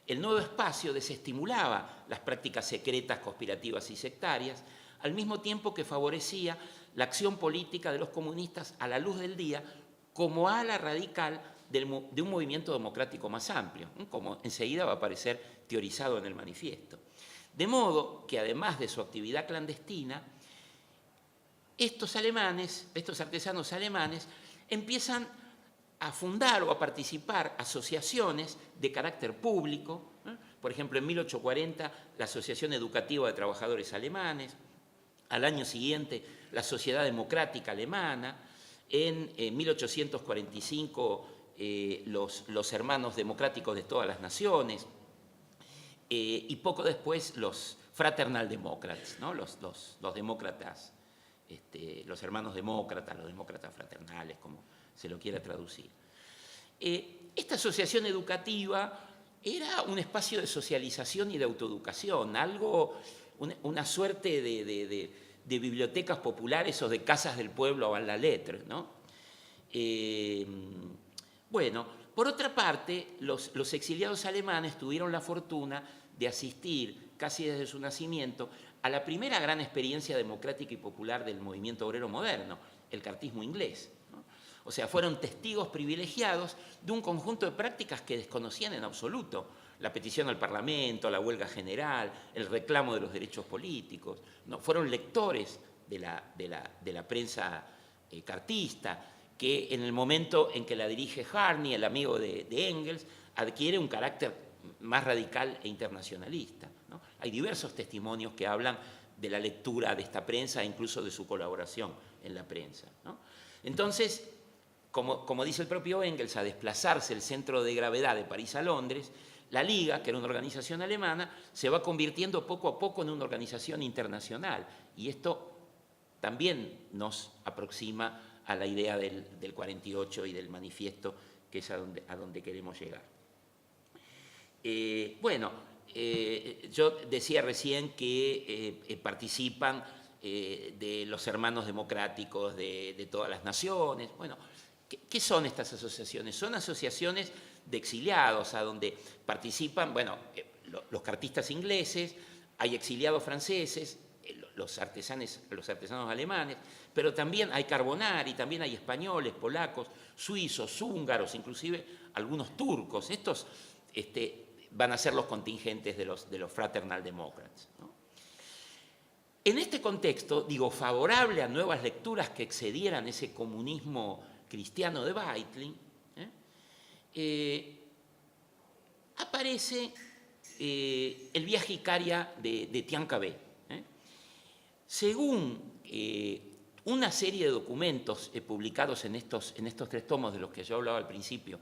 El nuevo espacio desestimulaba las prácticas secretas, conspirativas y sectarias, al mismo tiempo que favorecía la acción política de los comunistas a la luz del día como ala radical de un movimiento democrático más amplio, como enseguida va a aparecer teorizado en el manifiesto. De modo que además de su actividad clandestina, estos artesanos alemanes, empiezan a fundar o a participar asociaciones de carácter público. Por ejemplo, en 1840 la Asociación Educativa de Trabajadores Alemanes, al año siguiente la Sociedad Democrática Alemana, en 1845 los Hermanos Democráticos de todas las Naciones, y poco después los Fraternal Democrats, ¿no? los demócratas, los hermanos demócratas, los demócratas fraternales, como se lo quiera traducir. Esta asociación educativa era un espacio de socialización y de autoeducación, una suerte de bibliotecas populares o de casas del pueblo a la letra, ¿no? Bueno, por otra parte, los exiliados alemanes tuvieron la fortuna de asistir, casi desde su nacimiento, a la primera gran experiencia democrática y popular del movimiento obrero moderno, el cartismo inglés, ¿no? O sea, fueron testigos privilegiados de un conjunto de prácticas que desconocían en absoluto: la petición al Parlamento, la huelga general, el reclamo de los derechos políticos, ¿no? Fueron lectores de la prensa cartista, que en el momento en que la dirige Harney, el amigo de Engels, adquiere un carácter más radical e internacionalista, ¿no? Hay diversos testimonios que hablan de la lectura de esta prensa e incluso de su colaboración en la prensa, ¿no? Entonces, como dice el propio Engels, a desplazarse el centro de gravedad de París a Londres, la Liga, que era una organización alemana, se va convirtiendo poco a poco en una organización internacional, y esto también nos aproxima a la idea del 48 y del manifiesto, que es a donde queremos llegar. Yo decía recién que participan de los hermanos democráticos de todas las naciones. Bueno, ¿qué son estas asociaciones? Son asociaciones de exiliados, a donde participan, los cartistas ingleses, hay exiliados franceses, los artesanos alemanes, pero también hay Carbonari, también hay españoles, polacos, suizos, húngaros, inclusive algunos turcos. Estos van a ser los contingentes de los Fraternal Democrats, ¿no? En este contexto, digo, favorable a nuevas lecturas que excedieran ese comunismo cristiano de Weitling, aparece el viaje Icaria de Tian Cabé. Según una serie de documentos publicados en estos 3 tomos de los que yo hablaba al principio,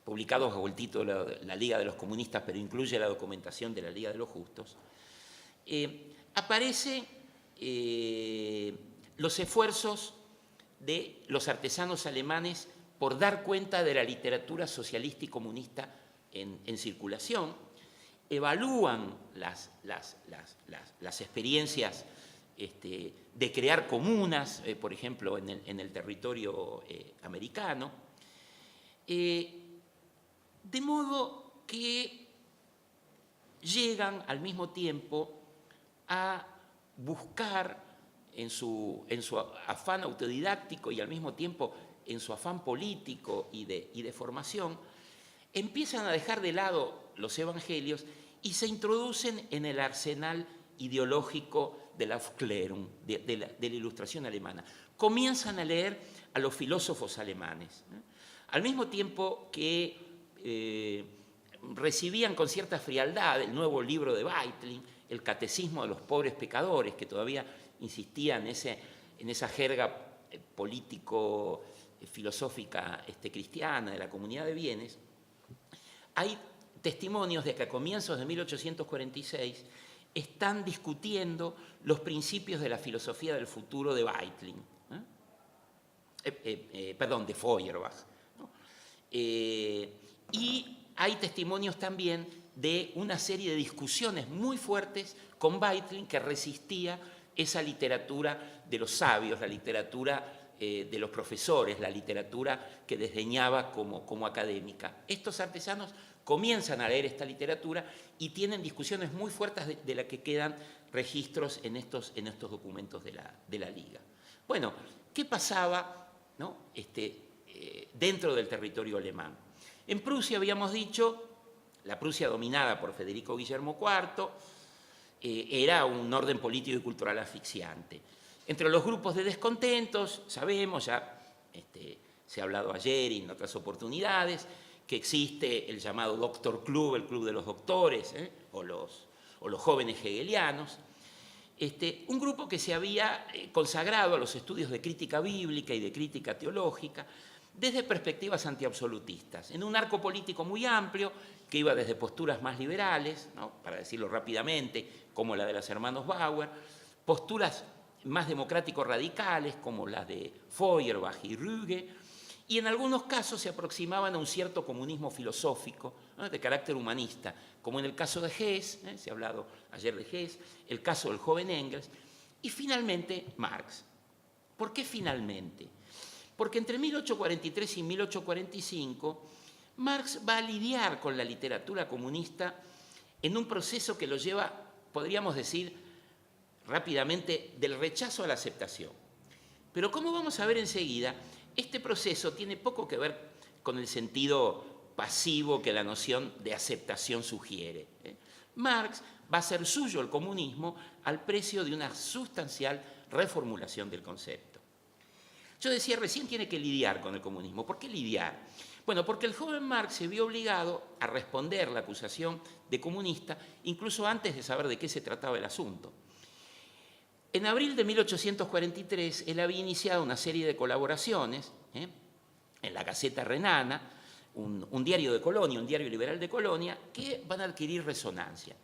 publicados bajo el título de La Liga de los Comunistas, pero incluye la documentación de la Liga de los Justos, aparece los esfuerzos de los artesanos alemanes por dar cuenta de la literatura socialista y comunista en circulación, evalúan las experiencias de crear comunas, por ejemplo, en el territorio americano, de modo que llegan al mismo tiempo a buscar en su afán autodidáctico y al mismo tiempo en su afán político y de formación, empiezan a dejar de lado los evangelios y se introducen en el arsenal ideológico de la Aufklärung, de la Ilustración alemana. Comienzan a leer a los filósofos alemanes, ¿no? Al mismo tiempo que recibían con cierta frialdad el nuevo libro de Weitling, el Catecismo de los Pobres Pecadores, que todavía insistía en esa jerga político-filosófica cristiana de la Comunidad de Bienes. Hay testimonios de que a comienzos de 1846 están discutiendo los principios de la filosofía del futuro de Weitling, de Feuerbach, ¿no? Y hay testimonios también de una serie de discusiones muy fuertes con Weitling, que resistía esa literatura de los sabios, la literatura de los profesores, la literatura que desdeñaba como académica. Estos artesanos comienzan a leer esta literatura y tienen discusiones muy fuertes de las que quedan registros en estos documentos de la Liga. Bueno, ¿qué pasaba, ¿no? Dentro del territorio alemán? En Prusia, habíamos dicho, la Prusia dominada por Federico Guillermo IV, era un orden político y cultural asfixiante. Entre los grupos de descontentos, sabemos, ya se ha hablado ayer y en otras oportunidades, que existe el llamado Doctor Club, el Club de los Doctores, o los jóvenes hegelianos, un grupo que se había consagrado a los estudios de crítica bíblica y de crítica teológica desde perspectivas antiabsolutistas, en un arco político muy amplio que iba desde posturas más liberales, ¿no?, para decirlo rápidamente, como la de los hermanos Bauer, posturas más democráticos radicales, como las de Feuerbach y Rüge, y en algunos casos se aproximaban a un cierto comunismo filosófico, ¿no?, de carácter humanista, como en el caso de Hess, se ha hablado ayer de Hess, el caso del joven Engels, y finalmente Marx. ¿Por qué finalmente? Porque entre 1843 y 1845 Marx va a lidiar con la literatura comunista en un proceso que lo lleva, podríamos decir rápidamente, del rechazo a la aceptación. Pero como vamos a ver enseguida, este proceso tiene poco que ver con el sentido pasivo que la noción de aceptación sugiere. Marx va a hacer suyo el comunismo al precio de una sustancial reformulación del concepto. Yo decía recién, tiene que lidiar con el comunismo. ¿Por qué lidiar? Bueno, porque el joven Marx se vio obligado a responder la acusación de comunista incluso antes de saber de qué se trataba el asunto. En abril de 1843, él había iniciado una serie de colaboraciones en la Gaceta Renana, un diario de Colonia, un diario liberal de Colonia, que van a adquirir resonancia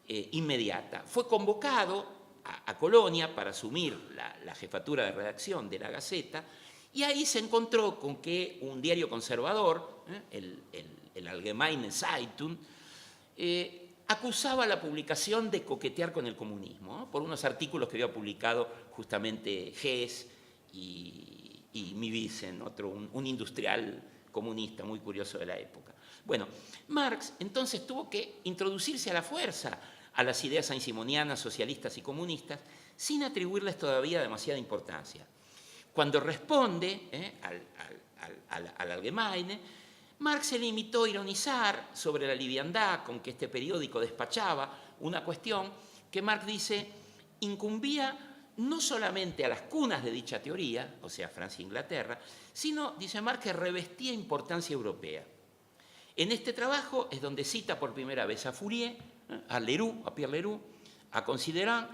inmediata. Fue convocado a Colonia para asumir la jefatura de redacción de la Gaceta, y ahí se encontró con que un diario conservador, el Allgemeine Zeitung, acusaba la publicación de coquetear con el comunismo, ¿no?, por unos artículos que había publicado justamente Hess y Mivisen, un industrial comunista muy curioso de la época. Bueno, Marx entonces tuvo que introducirse a la fuerza a las ideas saint-simonianas, socialistas y comunistas, sin atribuirles todavía demasiada importancia. Cuando responde al Allgemeine, Marx se limitó a ironizar sobre la liviandad con que este periódico despachaba una cuestión que Marx dice incumbía no solamente a las cunas de dicha teoría, o sea, Francia e Inglaterra, sino, dice Marx, que revestía importancia europea. En este trabajo es donde cita por primera vez a Fourier, a Leroux, a Pierre Leroux, a Considerant,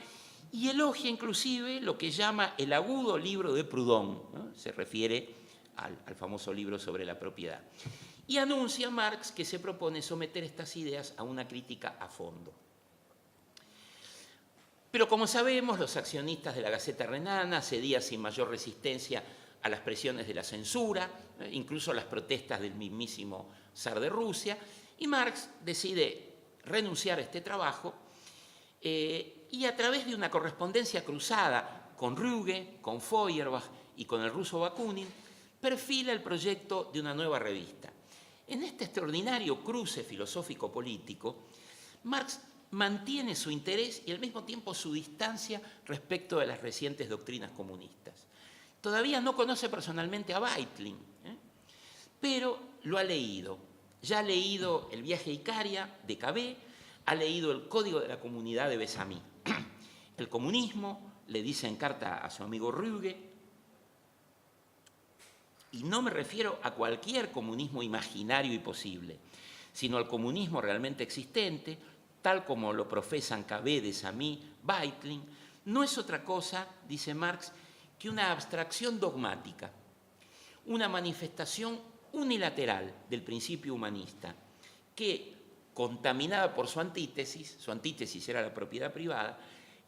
y elogia inclusive lo que llama el agudo libro de Proudhon, ¿no? Se refiere al famoso libro sobre la propiedad. Y anuncia Marx que se propone someter estas ideas a una crítica a fondo. Pero como sabemos, los accionistas de la Gaceta Renana cedían sin mayor resistencia a las presiones de la censura, incluso a las protestas del mismísimo zar de Rusia, y Marx decide renunciar a este trabajo y a través de una correspondencia cruzada con Rüge, con Feuerbach y con el ruso Bakunin, perfila el proyecto de una nueva revista. En este extraordinario cruce filosófico-político, Marx mantiene su interés y al mismo tiempo su distancia respecto de las recientes doctrinas comunistas. Todavía no conoce personalmente a Weitling, pero lo ha leído. Ya ha leído El viaje a Icaria de Cabé, ha leído El código de la comunidad de Bessamí. El comunismo, le dice en carta a su amigo Rüge, y no me refiero a cualquier comunismo imaginario y posible, sino al comunismo realmente existente, tal como lo profesan Cabé, Bessamí, Weitling, no es otra cosa, dice Marx, que una abstracción dogmática, una manifestación unilateral del principio humanista, que, contaminada por su antítesis era la propiedad privada,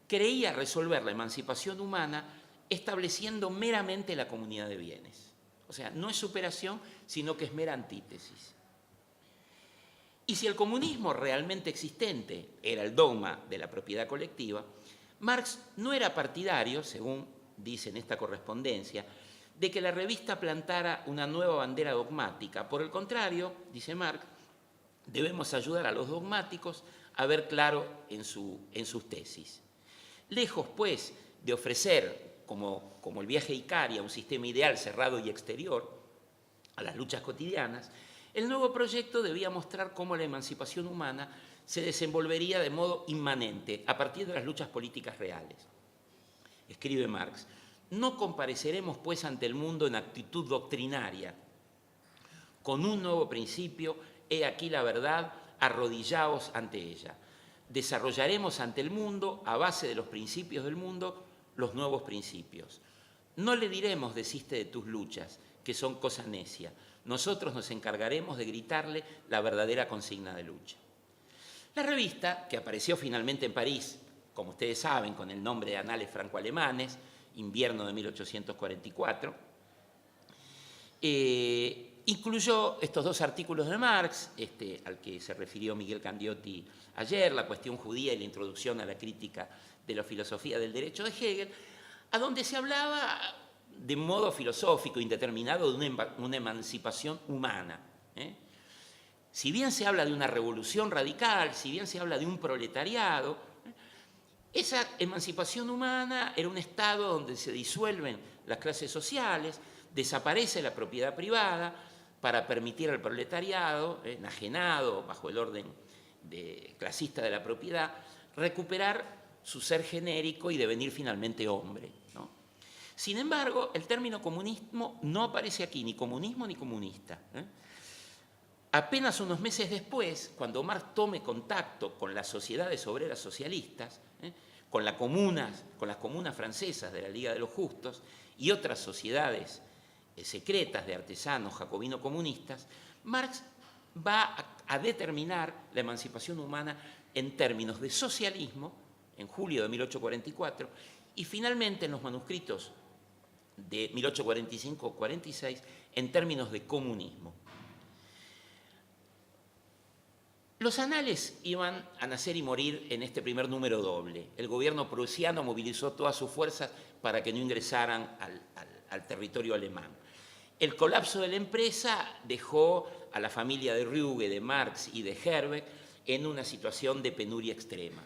creía resolver la emancipación humana estableciendo meramente la comunidad de bienes. O sea, no es superación, sino que es mera antítesis. Y si el comunismo realmente existente era el dogma de la propiedad colectiva, Marx no era partidario, según dice en esta correspondencia, de que la revista plantara una nueva bandera dogmática. Por el contrario, dice Marx, debemos ayudar a los dogmáticos a ver claro en sus tesis. Lejos, pues, de ofrecer, como el viaje a Icaria, un sistema ideal cerrado y exterior a las luchas cotidianas, el nuevo proyecto debía mostrar cómo la emancipación humana se desenvolvería de modo inmanente a partir de las luchas políticas reales. Escribe Marx, no compareceremos pues ante el mundo en actitud doctrinaria, con un nuevo principio, he aquí la verdad, arrodillaos ante ella. Desarrollaremos ante el mundo, a base de los principios del mundo, los nuevos principios. No le diremos desiste de tus luchas, que son cosa necia. Nosotros nos encargaremos de gritarle la verdadera consigna de lucha. La revista, que apareció finalmente en París, como ustedes saben, con el nombre de Anales Franco-Alemanes, invierno de 1844, incluyó estos dos artículos de Marx, al que se refirió Miguel Candiotti ayer, la cuestión judía y la introducción a la crítica de la filosofía del derecho de Hegel, a donde se hablaba de modo filosófico indeterminado de una emancipación humana. Si bien se habla de una revolución radical, si bien se habla de un proletariado, esa emancipación humana era un estado donde se disuelven las clases sociales, desaparece la propiedad privada para permitir al proletariado, enajenado bajo el orden clasista de la propiedad, recuperar su ser genérico y devenir finalmente hombre, ¿no? Sin embargo, el término comunismo no aparece aquí, ni comunismo ni comunista. Apenas unos meses después, cuando Marx tome contacto con las sociedades obreras socialistas, con las comunas francesas de la Liga de los Justos y otras sociedades secretas de artesanos jacobino-comunistas, Marx va a determinar la emancipación humana en términos de socialismo, en julio de 1844, y finalmente en los manuscritos de 1845-46, en términos de comunismo. Los anales iban a nacer y morir en este primer número doble. El gobierno prusiano movilizó todas sus fuerzas para que no ingresaran al territorio alemán. El colapso de la empresa dejó a la familia de Ruge, de Marx y de Herbeck en una situación de penuria extrema.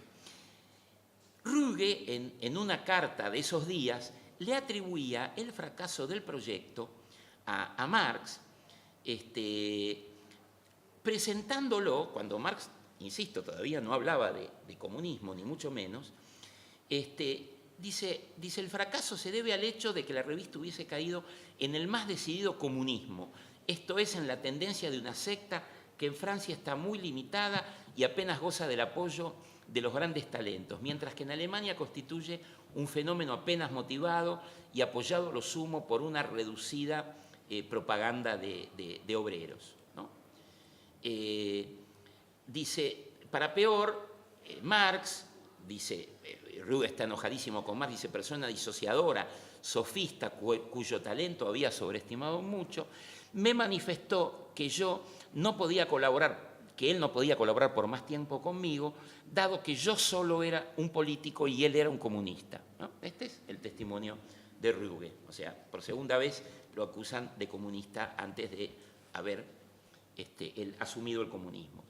Ruge, en una carta de esos días, le atribuía el fracaso del proyecto a Marx, presentándolo, cuando Marx, insisto, todavía no hablaba de comunismo, ni mucho menos, dice, el fracaso se debe al hecho de que la revista hubiese caído en el más decidido comunismo, esto es, en la tendencia de una secta que en Francia está muy limitada y apenas goza del apoyo de los grandes talentos, mientras que en Alemania constituye un fenómeno apenas motivado y apoyado a lo sumo por una reducida propaganda de obreros, ¿no? Dice, para peor, Marx, dice, Ruge está enojadísimo con Marx, dice, persona disociadora, sofista, cuyo talento había sobreestimado mucho, me manifestó que yo no podía colaborar, que él no podía colaborar por más tiempo conmigo, dado que yo solo era un político y él era un comunista, ¿no? Este es el testimonio de Ruge. O sea, por segunda vez lo acusan de comunista antes de haber él asumido el comunismo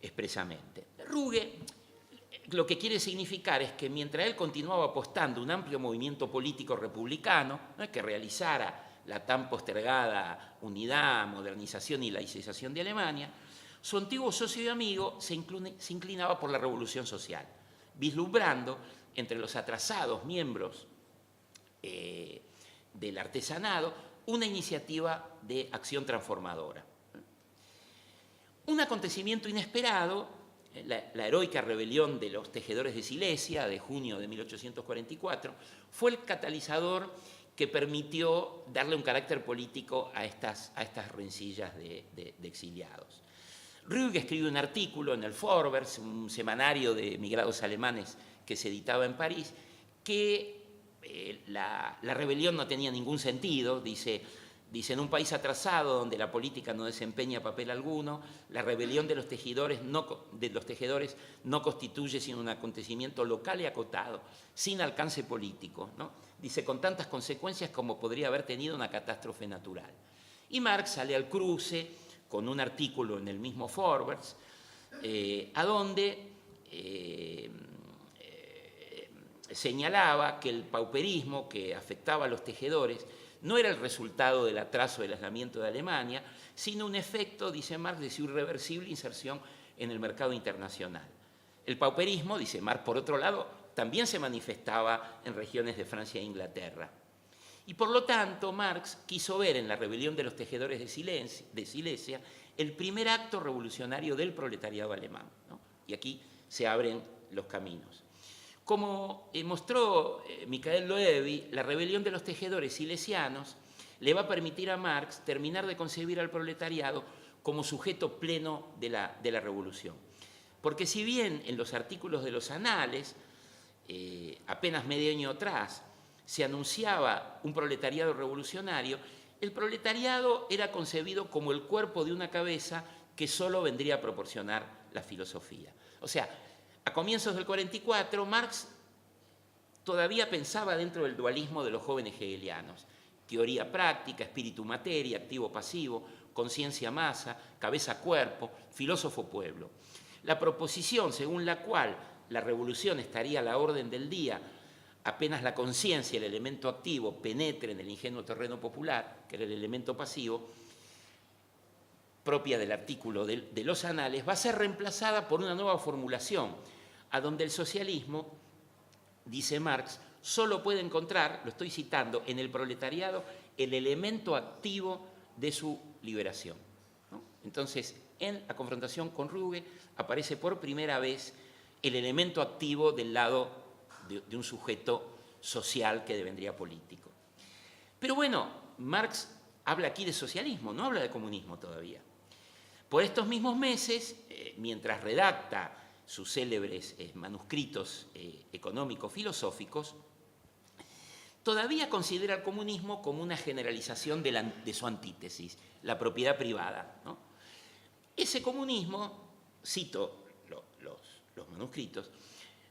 expresamente. Ruge lo que quiere significar es que mientras él continuaba apostando un amplio movimiento político republicano, ¿no?, que realizara la tan postergada unidad, modernización y laicización de Alemania, su antiguo socio y amigo se inclinaba por la revolución social, vislumbrando entre los atrasados miembros del artesanado una iniciativa de acción transformadora. Un acontecimiento inesperado, la heroica rebelión de los tejedores de Silesia de junio de 1844, fue el catalizador que permitió darle un carácter político a estas rencillas de exiliados. Ruge escribe un artículo en el Vorwärts, un semanario de emigrados alemanes que se editaba en París, que la rebelión no tenía ningún sentido, dice, en un país atrasado donde la política no desempeña papel alguno, la rebelión de los tejedores no constituye sino un acontecimiento local y acotado, sin alcance político, ¿no? Dice, con tantas consecuencias como podría haber tenido una catástrofe natural. Y Marx sale al cruce con un artículo en el mismo Vorwärts, a donde señalaba que el pauperismo que afectaba a los tejedores no era el resultado del atraso del aislamiento de Alemania, sino un efecto, dice Marx, de su irreversible inserción en el mercado internacional. El pauperismo, dice Marx, por otro lado, también se manifestaba en regiones de Francia e Inglaterra. Y por lo tanto, Marx quiso ver en la rebelión de los tejedores de Silesia el primer acto revolucionario del proletariado alemán, ¿no? Y aquí se abren los caminos. Como mostró Michael Loewy, la rebelión de los tejedores silesianos le va a permitir a Marx terminar de concebir al proletariado como sujeto pleno de la revolución. Porque si bien en los artículos de los anales, apenas medio año atrás, se anunciaba un proletariado revolucionario, el proletariado era concebido como el cuerpo de una cabeza que solo vendría a proporcionar la filosofía. O sea, a comienzos del 44, Marx todavía pensaba dentro del dualismo de los jóvenes hegelianos: teoría práctica, espíritu materia, activo pasivo, conciencia masa, cabeza cuerpo, filósofo pueblo. La proposición según la cual la revolución estaría a la orden del día apenas la conciencia, el elemento activo, penetre en el ingenuo terreno popular, que era el elemento pasivo, propia del artículo de los anales, va a ser reemplazada por una nueva formulación, a donde el socialismo, dice Marx, solo puede encontrar, lo estoy citando, en el proletariado el elemento activo de su liberación, ¿no? Entonces, en la confrontación con Ruge aparece por primera vez el elemento activo del lado de un sujeto social que devendría político. Pero bueno, Marx habla aquí de socialismo, no habla de comunismo todavía. Por estos mismos meses, mientras redacta sus célebres manuscritos económico-filosóficos, todavía considera el comunismo como una generalización de su antítesis, la propiedad privada, ¿no? Ese comunismo, cito los manuscritos,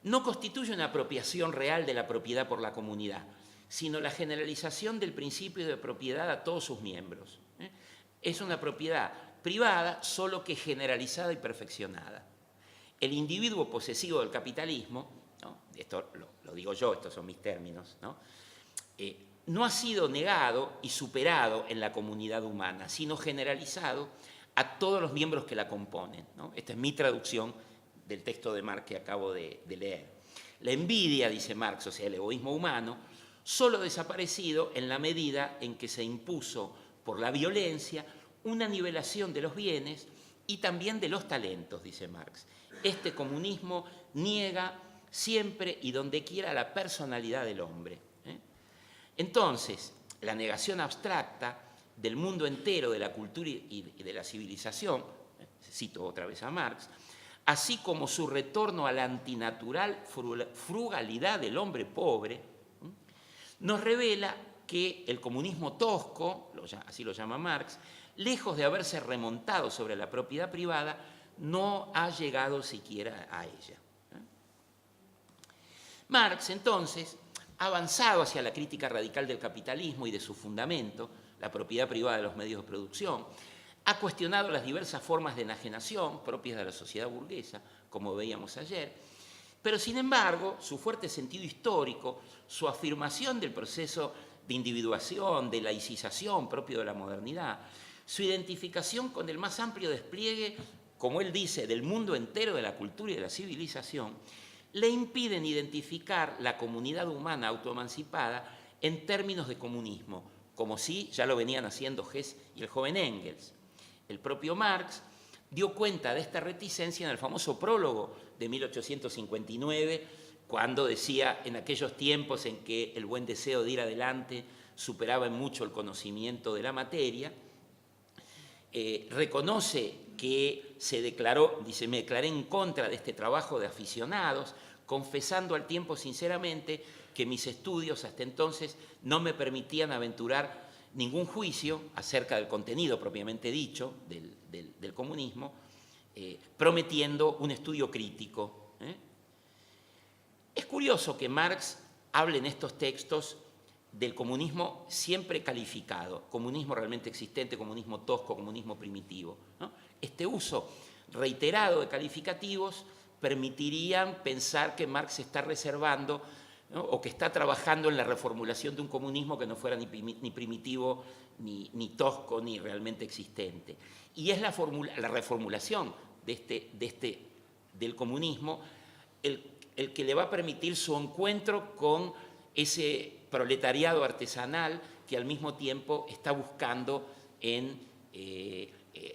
no constituye una apropiación real de la propiedad por la comunidad, sino la generalización del principio de propiedad a todos sus miembros. Es una propiedad privada, solo que generalizada y perfeccionada. El individuo posesivo del capitalismo, ¿no? Esto lo digo yo, estos son mis términos, ¿no? No ha sido negado y superado en la comunidad humana, sino generalizado a todos los miembros que la componen, ¿no? Esta es mi traducción del texto de Marx que acabo de leer. La envidia, dice Marx, o sea, el egoísmo humano, solo ha desaparecido en la medida en que se impuso por la violencia una nivelación de los bienes y también de los talentos, dice Marx. Este comunismo niega siempre y donde quiera la personalidad del hombre. Entonces, la negación abstracta del mundo entero, de la cultura y de la civilización, cito otra vez a Marx, así como su retorno a la antinatural frugalidad del hombre pobre, nos revela que el comunismo tosco, así lo llama Marx, lejos de haberse remontado sobre la propiedad privada, no ha llegado siquiera a ella. Marx, entonces, ha avanzado hacia la crítica radical del capitalismo y de su fundamento, la propiedad privada de los medios de producción, ha cuestionado las diversas formas de enajenación propias de la sociedad burguesa, como veíamos ayer, pero sin embargo, su fuerte sentido histórico, su afirmación del proceso de individuación, de laicización propio de la modernidad, su identificación con el más amplio despliegue, como él dice, del mundo entero de la cultura y de la civilización, le impiden identificar la comunidad humana autoemancipada en términos de comunismo, como si ya lo venían haciendo Hess y el joven Engels. El propio Marx dio cuenta de esta reticencia en el famoso prólogo de 1859, cuando decía, en aquellos tiempos en que el buen deseo de ir adelante superaba en mucho el conocimiento de la materia, reconoce que se declaró, dice, me declaré en contra de este trabajo de aficionados, confesando al tiempo sinceramente que mis estudios hasta entonces no me permitían aventurar ningún juicio acerca del contenido propiamente dicho del comunismo, prometiendo un estudio crítico. Es curioso que Marx hable en estos textos del comunismo siempre calificado, comunismo realmente existente, comunismo tosco, comunismo primitivo, ¿no? Este uso reiterado de calificativos permitirían pensar que Marx está reservando, ¿no? O que está trabajando en la reformulación de un comunismo que no fuera ni primitivo, ni tosco, ni realmente existente. Y es la reformulación del comunismo, el que le va a permitir su encuentro con ese proletariado artesanal que al mismo tiempo está buscando en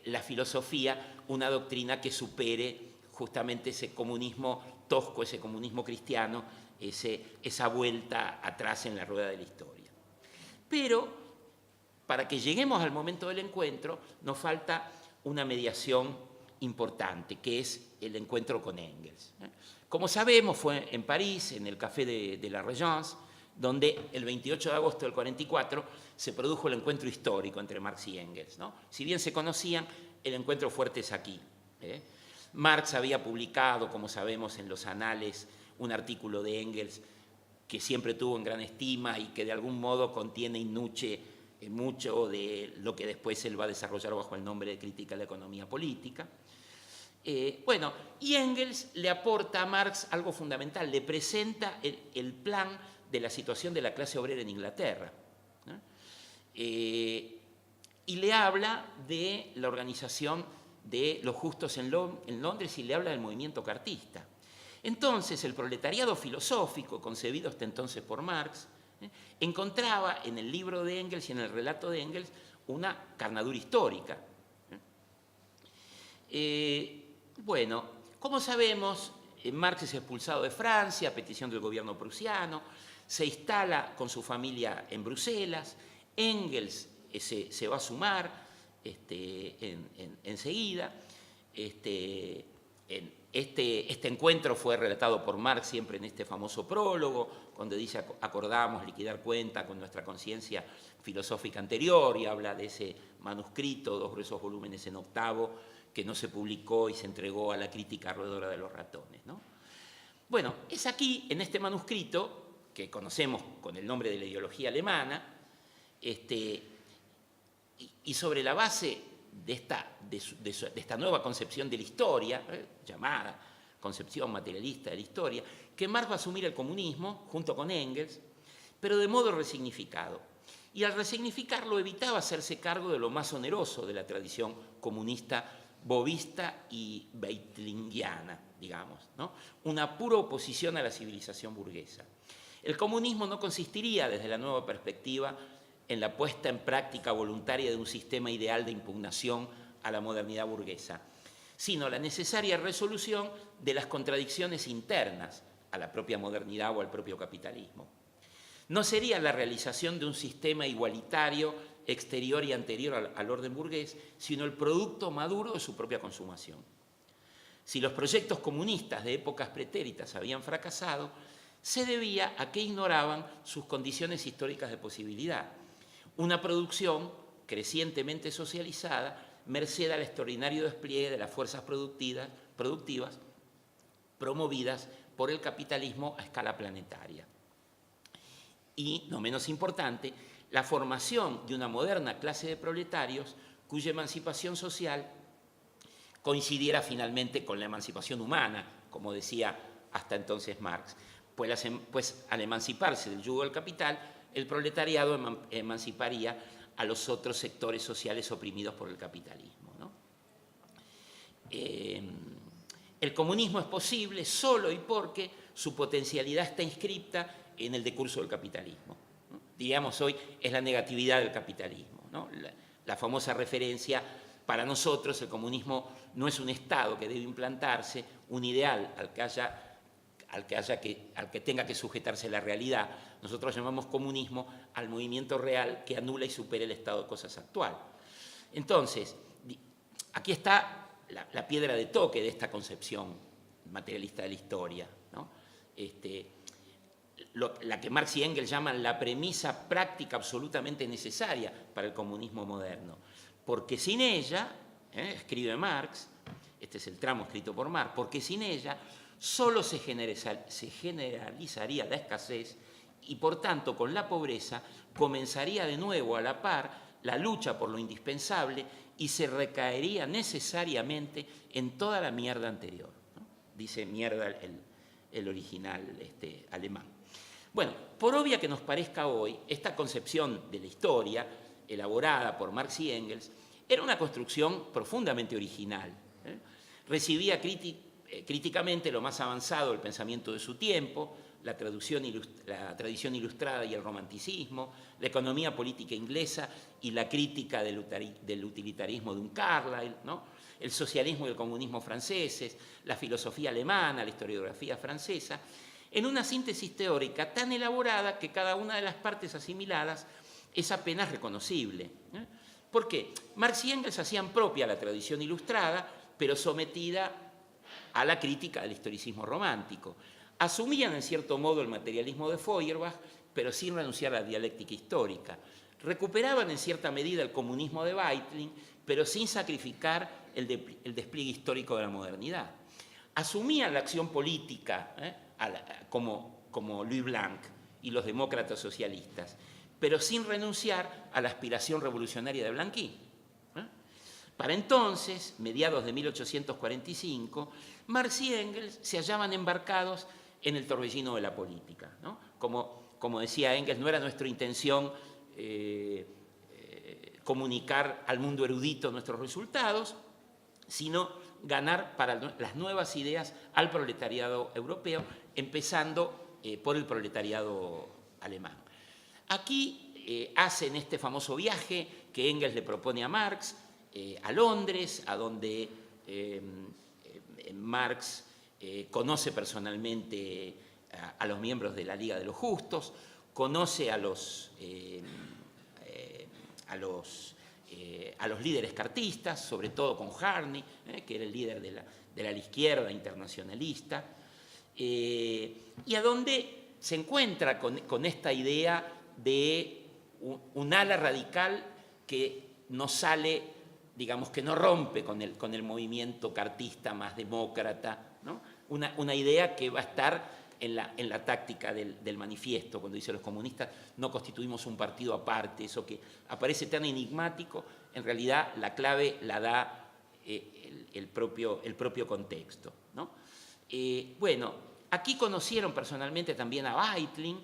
la filosofía una doctrina que supere justamente ese comunismo tosco, ese comunismo cristiano, esa vuelta atrás en la rueda de la historia. Pero para que lleguemos al momento del encuentro nos falta una mediación importante, que es el encuentro con Engels. Como sabemos, fue en París, en el Café de la Régence, donde el 28 de agosto del 44 se produjo el encuentro histórico entre Marx y Engels, ¿no? Si bien se conocían, el encuentro fuerte es aquí. Marx había publicado, como sabemos, en los anales un artículo de Engels que siempre tuvo en gran estima y que de algún modo contiene in nuce mucho de lo que después él va a desarrollar bajo el nombre de Crítica a la economía política. Bueno, y Engels le aporta a Marx algo fundamental, le presenta el plan de la situación de la clase obrera en Inglaterra, ¿no? Y le habla de la organización de los justos en Londres y le habla del movimiento cartista. Entonces, el proletariado filosófico, concebido hasta entonces por Marx, encontraba en el libro de Engels y en el relato de Engels una carnadura histórica. Bueno, como sabemos, Marx es expulsado de Francia a petición del gobierno prusiano, se instala con su familia en Bruselas, Engels se va a sumar enseguida. Este encuentro fue relatado por Marx siempre en este famoso prólogo, cuando dice acordamos liquidar cuenta con nuestra conciencia filosófica anterior, y habla de ese manuscrito, 2 gruesos volúmenes en octavo, que no se publicó y se entregó a la crítica roedora de los ratones, ¿no? Bueno, es aquí, en este manuscrito, que conocemos con el nombre de la ideología alemana, y sobre la base de esta nueva concepción de la historia, llamada concepción materialista de la historia, que Marx va a asumir el comunismo junto con Engels, pero de modo resignificado. Y al resignificarlo evitaba hacerse cargo de lo más oneroso de la tradición comunista bovista y beitlingiana, digamos, ¿no? Una pura oposición a la civilización burguesa. El comunismo no consistiría, desde la nueva perspectiva, en la puesta en práctica voluntaria de un sistema ideal de impugnación a la modernidad burguesa, sino la necesaria resolución de las contradicciones internas a la propia modernidad o al propio capitalismo. No sería la realización de un sistema igualitario exterior y anterior al orden burgués, sino el producto maduro de su propia consumación. Si los proyectos comunistas de épocas pretéritas habían fracasado, se debía a que ignoraban sus condiciones históricas de posibilidad. Una producción crecientemente socializada, merced al extraordinario despliegue de las fuerzas productivas promovidas por el capitalismo a escala planetaria. Y, no menos importante, la formación de una moderna clase de proletarios cuya emancipación social coincidiera finalmente con la emancipación humana, como decía hasta entonces Marx, pues al emanciparse del yugo del capital, el proletariado emanciparía a los otros sectores sociales oprimidos por el capitalismo, ¿no? El comunismo es posible solo y porque su potencialidad está inscripta en el decurso del capitalismo, ¿no? Diríamos hoy, es la negatividad del capitalismo, ¿no? La famosa referencia, para nosotros el comunismo no es un Estado que debe implantarse, un ideal al que tenga que sujetarse la realidad. Nosotros llamamos comunismo al movimiento real que anula y supera el estado de cosas actual. Entonces, aquí está la piedra de toque de esta concepción materialista de la historia, ¿no? La que Marx y Engels llaman la premisa práctica absolutamente necesaria para el comunismo moderno. Porque sin ella, escribe Marx, este es el tramo escrito por Marx, porque sin ella solo se generalizaría la escasez y, por tanto, con la pobreza comenzaría de nuevo a la par la lucha por lo indispensable y se recaería necesariamente en toda la mierda anterior, ¿no? Dice mierda el original alemán. Bueno, por obvia que nos parezca hoy, esta concepción de la historia, elaborada por Marx y Engels, era una construcción profundamente original, Recibía críticamente lo más avanzado del pensamiento de su tiempo, la tradición ilustrada y el romanticismo, la economía política inglesa y la crítica del utilitarismo de un Carlyle, ¿no? El socialismo y el comunismo franceses, la filosofía alemana, la historiografía francesa, en una síntesis teórica tan elaborada que cada una de las partes asimiladas es apenas reconocible. ¿Por qué? Marx y Engels hacían propia la tradición ilustrada, pero sometida a la crítica del historicismo romántico. Asumían en cierto modo el materialismo de Feuerbach, pero sin renunciar a la dialéctica histórica. Recuperaban en cierta medida el comunismo de Weitling, pero sin sacrificar el despliegue histórico de la modernidad. Asumían la acción política como Louis Blanc y los demócratas socialistas, pero sin renunciar a la aspiración revolucionaria de Blanqui. Para entonces, mediados de 1845, Marx y Engels se hallaban embarcados en el torbellino de la política, ¿no? Como decía Engels, no era nuestra intención comunicar al mundo erudito nuestros resultados, sino ganar para las nuevas ideas al proletariado europeo, empezando por el proletariado alemán. Aquí hacen este famoso viaje que Engels le propone a Marx, a Londres, a donde Marx conoce personalmente a los miembros de la Liga de los Justos, conoce a los líderes cartistas, sobre todo con Harney, que era el líder de la izquierda internacionalista, y a donde se encuentra con esta idea de un ala radical que no sale, digamos, que no rompe con el movimiento cartista más demócrata, ¿no? Una idea que va a estar en la táctica del manifiesto, cuando dice los comunistas no constituimos un partido aparte, eso que aparece tan enigmático, en realidad la clave la da el propio contexto, ¿no? Bueno, aquí conocieron personalmente también a Weitling,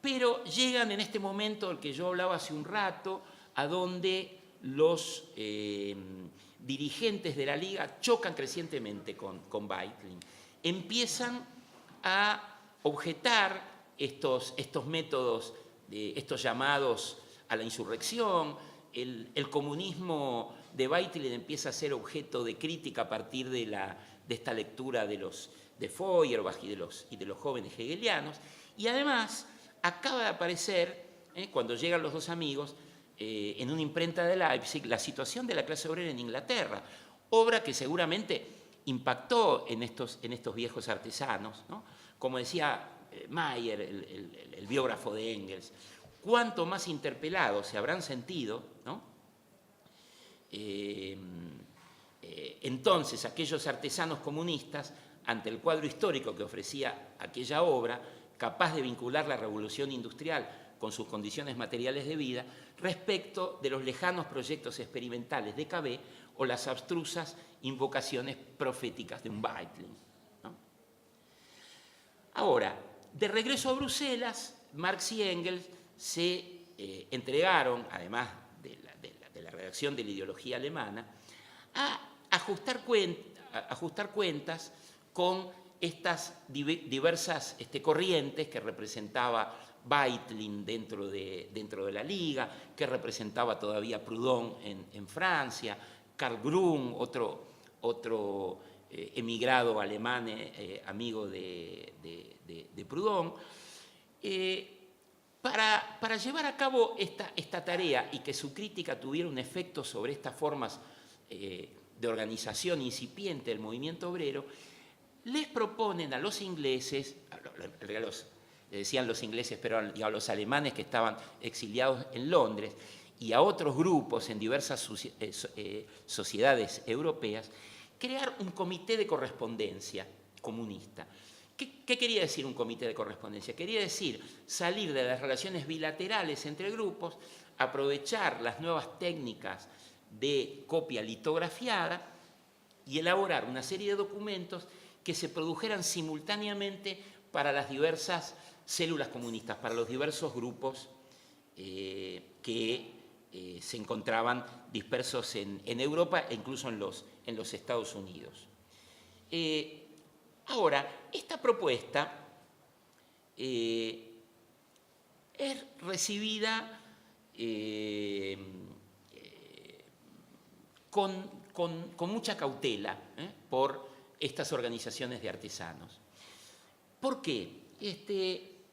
pero llegan en este momento del que yo hablaba hace un rato, a donde los dirigentes de la Liga chocan crecientemente con Weitling. Empiezan a objetar estos métodos, estos llamados a la insurrección. El comunismo de Weitling empieza a ser objeto de crítica a partir de esta lectura de Feuerbach y de los jóvenes hegelianos. Y además acaba de aparecer, cuando llegan los dos amigos, en una imprenta de Leipzig, La situación de la clase obrera en Inglaterra, obra que seguramente impactó en estos viejos artesanos, ¿no? Como decía Mayer, el biógrafo de Engels, cuánto más interpelados se habrán sentido, ¿no? Entonces aquellos artesanos comunistas ante el cuadro histórico que ofrecía aquella obra, capaz de vincular la revolución industrial con sus condiciones materiales de vida, respecto de los lejanos proyectos experimentales de Cabet o las abstrusas invocaciones proféticas de un Weitling, ¿no? Ahora, de regreso a Bruselas, Marx y Engels se entregaron, además de la redacción de la ideología alemana, a ajustar cuentas con estas diversas corrientes que representaba Weitling dentro de la Liga, que representaba todavía Proudhon en Francia, Karl Grun, otro emigrado alemán, amigo de Proudhon. Para llevar a cabo esta tarea y que su crítica tuviera un efecto sobre estas formas de organización incipiente del movimiento obrero, les proponen a los ingleses, decían los ingleses, pero a los alemanes que estaban exiliados en Londres y a otros grupos en diversas sociedades europeas, crear un comité de correspondencia comunista. ¿Qué quería decir un comité de correspondencia? Quería decir salir de las relaciones bilaterales entre grupos, aprovechar las nuevas técnicas de copia litografiada y elaborar una serie de documentos que se produjeran simultáneamente para las diversas células comunistas, para los diversos grupos que se encontraban dispersos en Europa e incluso en los Estados Unidos. Ahora, esta propuesta es recibida con mucha cautela por estas organizaciones de artesanos. ¿Por qué?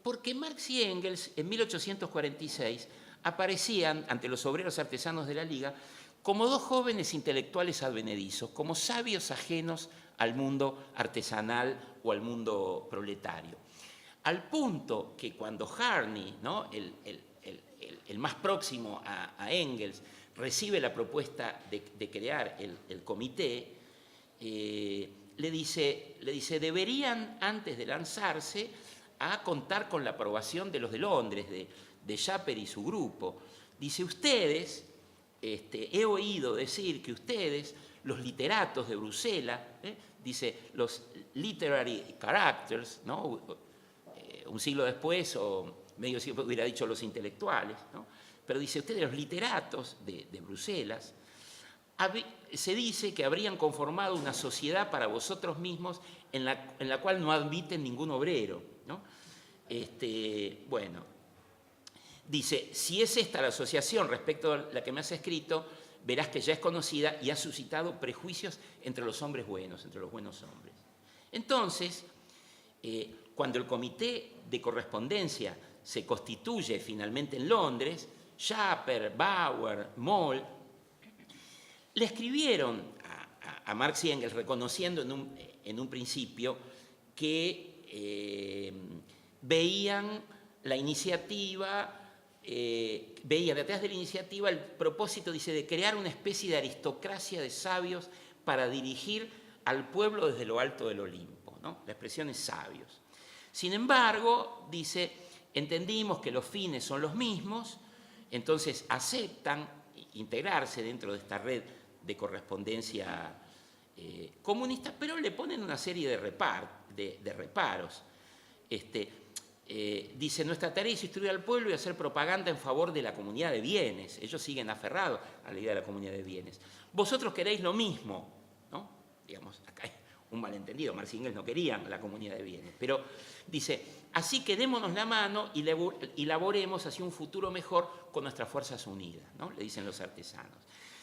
Porque Marx y Engels en 1846 aparecían ante los obreros artesanos de la Liga como dos jóvenes intelectuales advenedizos, como sabios ajenos al mundo artesanal o al mundo proletario. Al punto que cuando Harney, ¿no?, el más próximo a Engels, recibe la propuesta de crear el comité, le dice, deberían, antes de lanzarse, a contar con la aprobación de los de Londres, de Schapper y su grupo. Dice, ustedes, he oído decir que ustedes, los literatos de Bruselas, dice, los literary characters, ¿no?, un siglo después, o medio siglo hubiera dicho los intelectuales, ¿no?, pero dice, ustedes, los literatos de Bruselas, se dice que habrían conformado una sociedad para vosotros mismos en la cual no admiten ningún obrero, ¿no? Bueno, dice, si es esta la asociación respecto a la que me has escrito, verás que ya es conocida y ha suscitado prejuicios entre los hombres buenos, entre los buenos hombres. Entonces, cuando el comité de correspondencia se constituye finalmente en Londres, Schapper, Bauer, Moll, le escribieron a Marx y Engels reconociendo en un principio que veían la iniciativa, veían detrás de la iniciativa el propósito, dice, de crear una especie de aristocracia de sabios para dirigir al pueblo desde lo alto del Olimpo, ¿no? La expresión es sabios. Sin embargo, dice, entendimos que los fines son los mismos, entonces aceptan integrarse dentro de esta red de correspondencia comunista, pero le ponen una serie de reparos. Dice, nuestra tarea es instruir al pueblo y hacer propaganda en favor de la comunidad de bienes. Ellos siguen aferrados a la idea de la comunidad de bienes. Vosotros queréis lo mismo, ¿no? Digamos, acá hay un malentendido, Marx y Engels no querían la comunidad de bienes, pero dice, así que démonos la mano y laboremos hacia un futuro mejor con nuestras fuerzas unidas, ¿no?, le dicen los artesanos.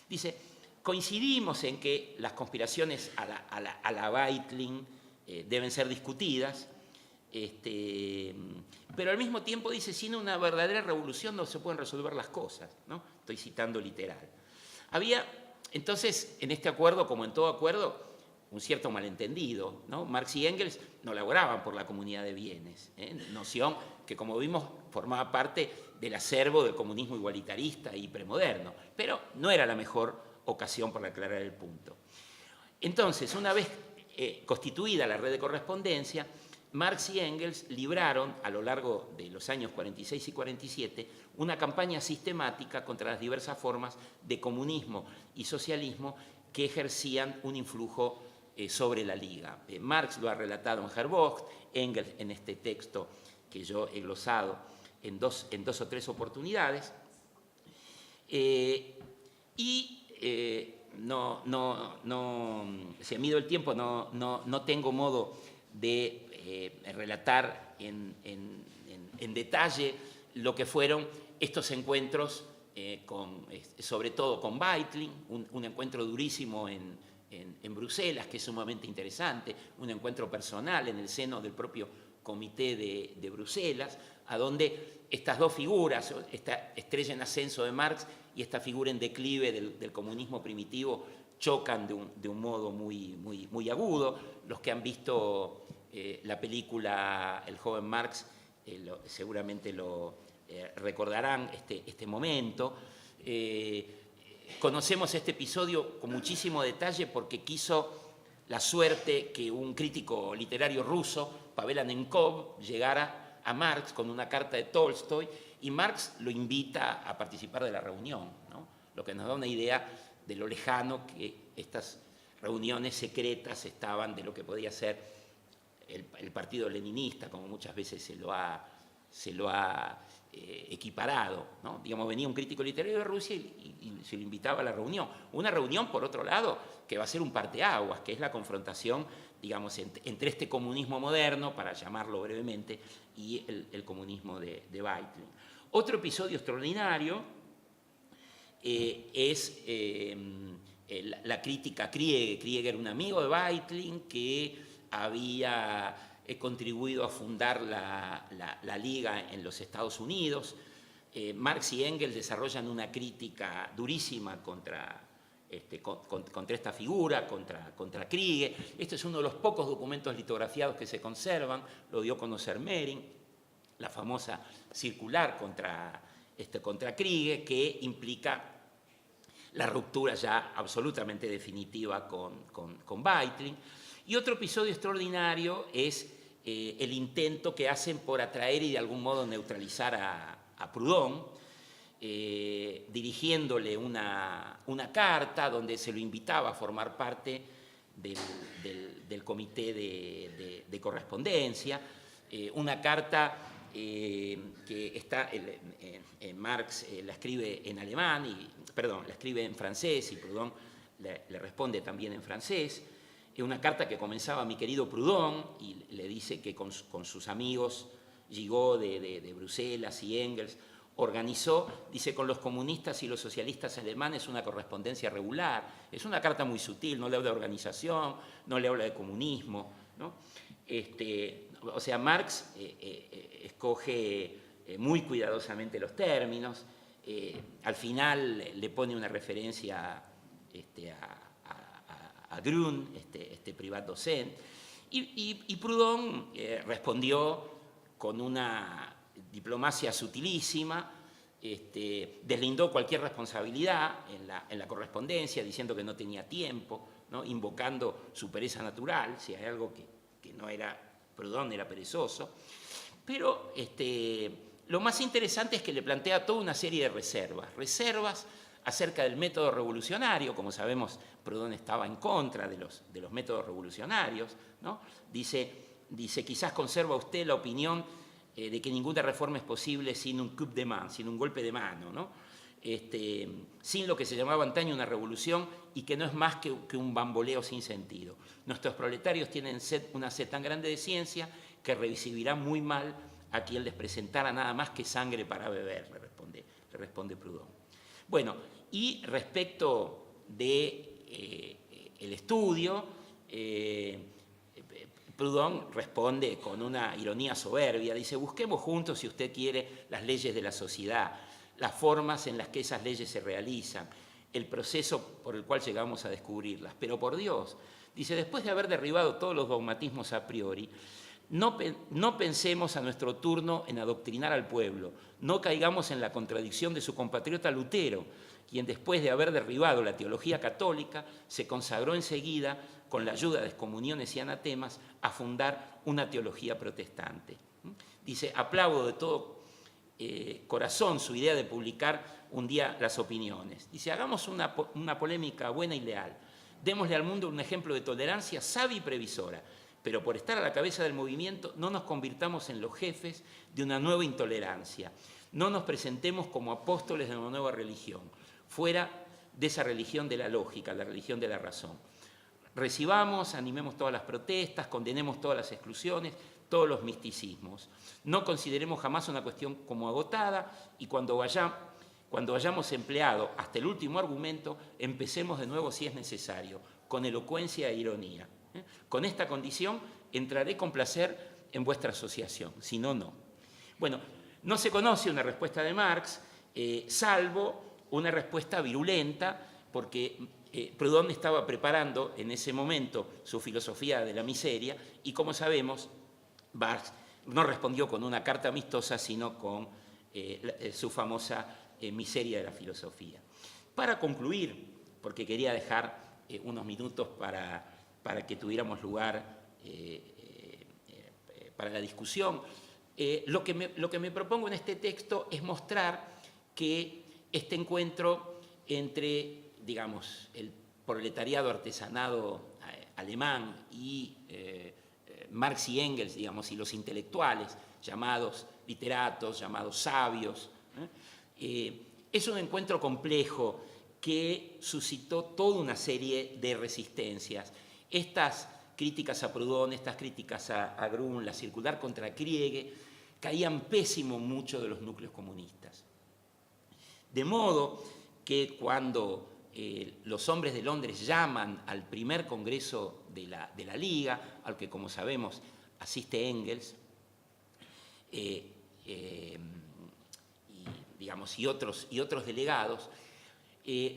Dice, coincidimos en que las conspiraciones a la Weitling deben ser discutidas, pero al mismo tiempo dice, sin una verdadera revolución no se pueden resolver las cosas, ¿no? Estoy citando literal. Había, entonces, en este acuerdo, como en todo acuerdo, un cierto malentendido, ¿no? Marx y Engels no laboraban por la comunidad de bienes, noción que, como vimos, formaba parte del acervo del comunismo igualitarista y premoderno, pero no era la mejor ocasión para aclarar el punto. Entonces, una vez constituida la red de correspondencia, Marx y Engels libraron, a lo largo de los años 46 y 47, una campaña sistemática contra las diversas formas de comunismo y socialismo que ejercían un influjo sobre la Liga. Marx lo ha relatado en Hervocht, Engels en este texto que yo he glosado en dos o tres oportunidades, se mido el tiempo, no tengo modo de relatar en detalle lo que fueron estos encuentros, sobre todo con Weitling, un encuentro durísimo en Bruselas, que es sumamente interesante, un encuentro personal en el seno del propio comité de Bruselas, a donde estas dos figuras, esta estrella en ascenso de Marx y esta figura en declive del comunismo primitivo, chocan de un modo muy agudo. Los que han visto la película El joven Marx seguramente lo recordarán este momento. Conocemos este episodio con muchísimo detalle porque quiso la suerte que un crítico literario ruso, Pavel Anenkov, llegara a Marx con una carta de Tolstoy y Marx lo invita a participar de la reunión, ¿no? Lo que nos da una idea de lo lejano que estas reuniones secretas estaban de lo que podía ser el partido leninista, como muchas veces se lo ha equiparado, ¿no? Digamos, venía un crítico literario de Rusia y se lo invitaba a la reunión. Una reunión, por otro lado, que va a ser un parteaguas, que es la confrontación digamos, entre este comunismo moderno, para llamarlo brevemente, y el comunismo de Weitling. Otro episodio extraordinario es la crítica a Kriege. Kriege era un amigo de Weitling que había contribuido a fundar la Liga en los Estados Unidos. Marx y Engels desarrollan una crítica durísima contra esta figura, contra Kriege. Este es uno de los pocos documentos litografiados que se conservan, lo dio a conocer Mering, la famosa circular contra Kriege, que implica la ruptura ya absolutamente definitiva con Weitling. Y otro episodio extraordinario es el intento que hacen por atraer y de algún modo neutralizar a Proudhon, dirigiéndole una carta donde se lo invitaba a formar parte del comité de correspondencia, una carta que está, Marx la escribe en alemán, la escribe en francés y Proudhon le responde también en francés. Una carta que comenzaba: mi querido Proudhon, y le dice que con sus amigos Gigot de Bruselas y Engels organizó, dice, con los comunistas y los socialistas alemanes una correspondencia regular. Es una carta muy sutil, no le habla de organización, no le habla de comunismo, ¿no? O sea, Marx escoge muy cuidadosamente los términos. Al final le pone una referencia a Grun, Privatdozent, y Proudhon respondió con una diplomacia sutilísima, deslindó cualquier responsabilidad en la correspondencia, diciendo que no tenía tiempo, ¿no? Invocando su pereza natural. Si hay algo que no era Proudhon, era perezoso. Pero lo más interesante es que le plantea toda una serie de reservas acerca del método revolucionario. Como sabemos, Proudhon estaba en contra de los métodos revolucionarios, ¿no? Dice, quizás conserva usted la opinión de que ninguna reforma es posible sin un coup de main, sin un golpe de mano, ¿no? Sin lo que se llamaba antaño una revolución, y que no es más que un bamboleo sin sentido. Nuestros proletarios tienen una sed tan grande de ciencia que recibirán muy mal a quien les presentara nada más que sangre para beber, le responde Proudhon. Bueno, y respecto de el estudio, Proudhon responde con una ironía soberbia, dice: busquemos juntos, si usted quiere, las leyes de la sociedad, las formas en las que esas leyes se realizan, el proceso por el cual llegamos a descubrirlas. Pero por Dios, dice, después de haber derribado todos los dogmatismos a priori, no pensemos a nuestro turno en adoctrinar al pueblo, no caigamos en la contradicción de su compatriota Lutero, quien después de haber derribado la teología católica se consagró enseguida, con la ayuda de excomuniones y anatemas, a fundar una teología protestante. Dice, aplaudo de todo corazón su idea de publicar un día las opiniones. Dice, hagamos una polémica buena y leal, démosle al mundo un ejemplo de tolerancia sabia y previsora, pero por estar a la cabeza del movimiento no nos convirtamos en los jefes de una nueva intolerancia, no nos presentemos como apóstoles de una nueva religión, fuera de esa religión de la lógica, la religión de la razón. Recibamos, animemos todas las protestas, condenemos todas las exclusiones, todos los misticismos. No consideremos jamás una cuestión como agotada, y cuando hayamos empleado hasta el último argumento, empecemos de nuevo si es necesario, con elocuencia e ironía. Con esta condición entraré con placer en vuestra asociación, si no, no. Bueno, no se conoce una respuesta de Marx, salvo una respuesta virulenta, porque Proudhon estaba preparando en ese momento su filosofía de la miseria, y como sabemos, Marx no respondió con una carta amistosa, sino con su famosa miseria de la filosofía. Para concluir, porque quería dejar unos minutos para que tuviéramos lugar para la discusión, lo que me propongo en este texto es mostrar que este encuentro entre, digamos, el proletariado artesanado alemán y Marx y Engels, digamos, y los intelectuales, llamados literatos, llamados sabios, es un encuentro complejo que suscitó toda una serie de resistencias. Estas críticas a Proudhon, estas críticas a Grun, la circular contra Kriege, caían pésimo mucho de los núcleos comunistas. De modo que cuando los hombres de Londres llaman al primer congreso de la Liga, al que, como sabemos, asiste Engels, y otros delegados,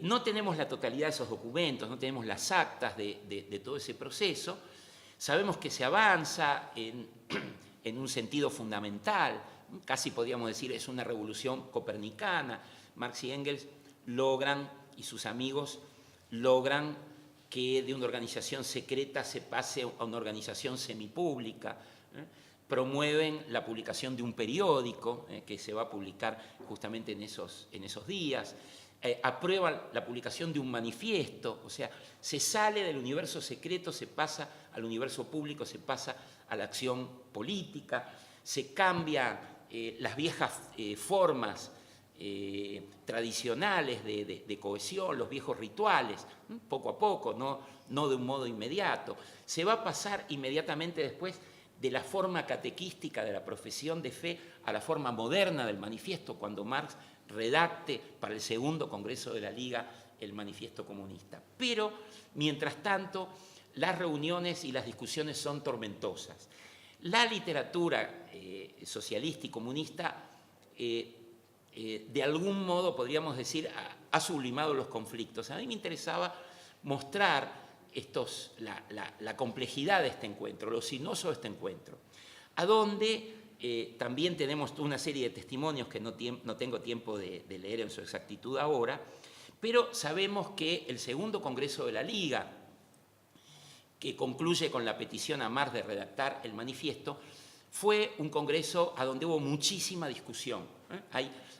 no tenemos la totalidad de esos documentos, no tenemos las actas de todo ese proceso. Sabemos que se avanza en un sentido fundamental, casi podríamos decir es una revolución copernicana. Marx y Engels logran, y sus amigos logran, que de una organización secreta se pase a una organización semipública. Promueven la publicación de un periódico que se va a publicar justamente en esos días. Aprueban la publicación de un manifiesto, o sea, se sale del universo secreto, se pasa al universo público, se pasa a la acción política, se cambian las viejas formas tradicionales de cohesión, los viejos rituales, poco a poco, no de un modo inmediato. Se va a pasar inmediatamente después de la forma catequística de la profesión de fe a la forma moderna del manifiesto, cuando Marx redacte para el segundo Congreso de la Liga el manifiesto comunista. Pero, mientras tanto, las reuniones y las discusiones son tormentosas. La literatura socialista y comunista, de algún modo, podríamos decir, ha sublimado los conflictos. A mí me interesaba mostrar la complejidad de este encuentro, lo sinuoso de este encuentro, a donde también tenemos una serie de testimonios que no tengo tiempo de leer en su exactitud ahora, pero sabemos que el segundo Congreso de la Liga, que concluye con la petición a Marx de redactar el manifiesto, fue un congreso a donde hubo muchísima discusión.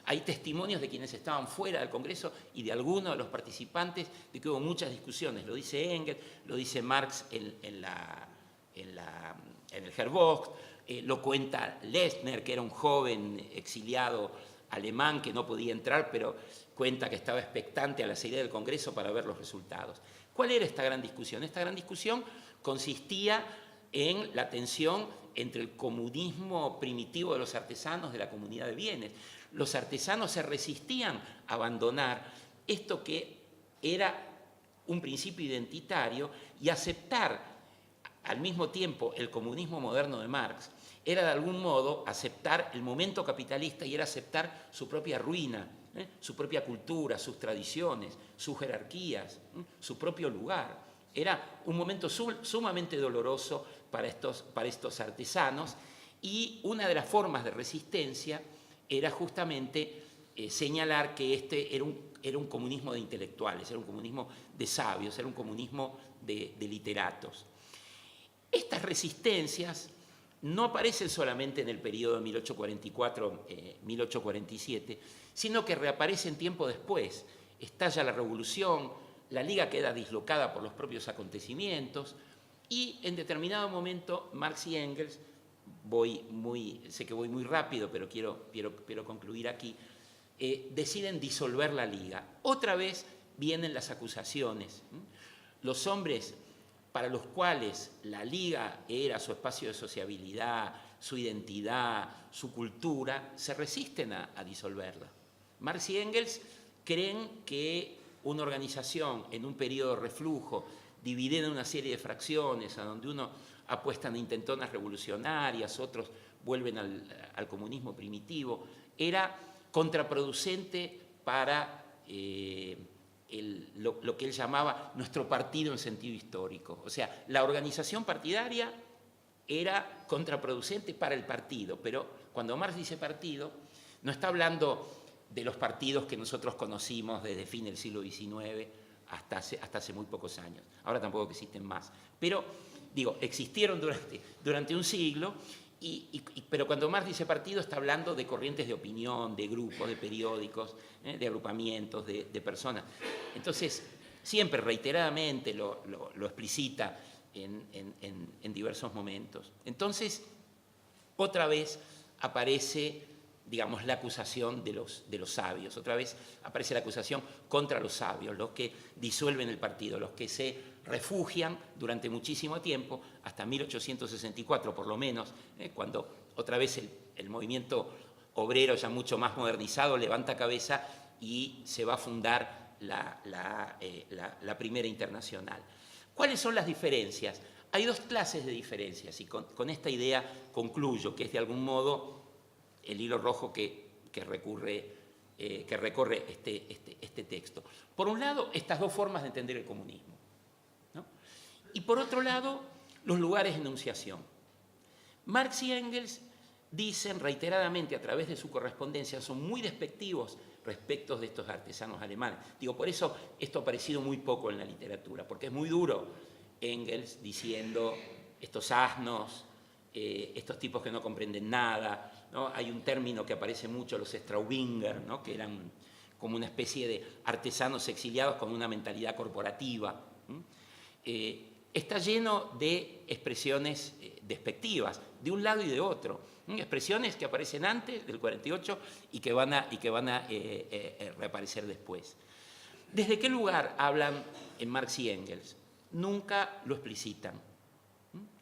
Hay testimonios de quienes estaban fuera del Congreso y de algunos de los participantes de que hubo muchas discusiones. Lo dice Engels, lo dice Marx en el Hervocht, lo cuenta Lessner, que era un joven exiliado alemán que no podía entrar, pero cuenta que estaba expectante a la salida del Congreso para ver los resultados. ¿Cuál era esta gran discusión? Esta gran discusión consistía en la tensión entre el comunismo primitivo de los artesanos de la comunidad de bienes. Los artesanos se resistían a abandonar esto que era un principio identitario y aceptar al mismo tiempo el comunismo moderno de Marx. Era de algún modo aceptar el momento capitalista y era aceptar su propia ruina, su propia cultura, sus tradiciones, sus jerarquías, su propio lugar. Era un momento sumamente doloroso para estos artesanos, y una de las formas de resistencia era justamente señalar que este era un comunismo de intelectuales, era un comunismo de sabios, era un comunismo de literatos. Estas resistencias no aparecen solamente en el periodo de 1844-1847, sino que reaparecen tiempo después. Estalla la revolución, la Liga queda dislocada por los propios acontecimientos, y en determinado momento Marx y Engels, sé que voy muy rápido, pero quiero concluir aquí, deciden disolver la Liga. Otra vez vienen las acusaciones. Los hombres para los cuales la Liga era su espacio de sociabilidad, su identidad, su cultura, se resisten a disolverla. Marx y Engels creen que una organización en un periodo de reflujo, dividida en una serie de fracciones, a donde uno apuestan a intentonas revolucionarias, otros vuelven al comunismo primitivo, era contraproducente para lo que él llamaba nuestro partido en sentido histórico. O sea, la organización partidaria era contraproducente para el partido, pero cuando Marx dice partido, no está hablando de los partidos que nosotros conocimos desde fin del siglo XIX hasta hace muy pocos años. Ahora tampoco existen más. Pero, existieron durante un siglo, pero cuando Marx dice partido está hablando de corrientes de opinión, de grupos, de periódicos, de agrupamientos, de personas. Entonces, siempre reiteradamente lo explicita en diversos momentos. Entonces, otra vez aparece digamos, la acusación de los sabios. Otra vez aparece la acusación contra los sabios, los que disuelven el partido, los que se refugian durante muchísimo tiempo, hasta 1864 por lo menos, cuando otra vez el movimiento obrero ya mucho más modernizado levanta cabeza y se va a fundar la Primera Internacional. ¿Cuáles son las diferencias? Hay dos clases de diferencias y con esta idea concluyo, que es de algún modo el hilo rojo que recorre este texto. Por un lado, estas dos formas de entender el comunismo, ¿no? Y por otro lado, los lugares de enunciación. Marx y Engels dicen reiteradamente a través de su correspondencia, son muy despectivos respecto de estos artesanos alemanes. Digo, por eso esto ha aparecido muy poco en la literatura, porque es muy duro Engels diciendo estos asnos, estos tipos que no comprenden nada, ¿no? Hay un término que aparece mucho, los Straubinger, ¿no? Que eran como una especie de artesanos exiliados con una mentalidad corporativa. Está lleno de expresiones despectivas, de un lado y de otro. Expresiones que aparecen antes del 48 y que van a reaparecer después. ¿Desde qué lugar hablan en Marx y Engels? Nunca lo explicitan.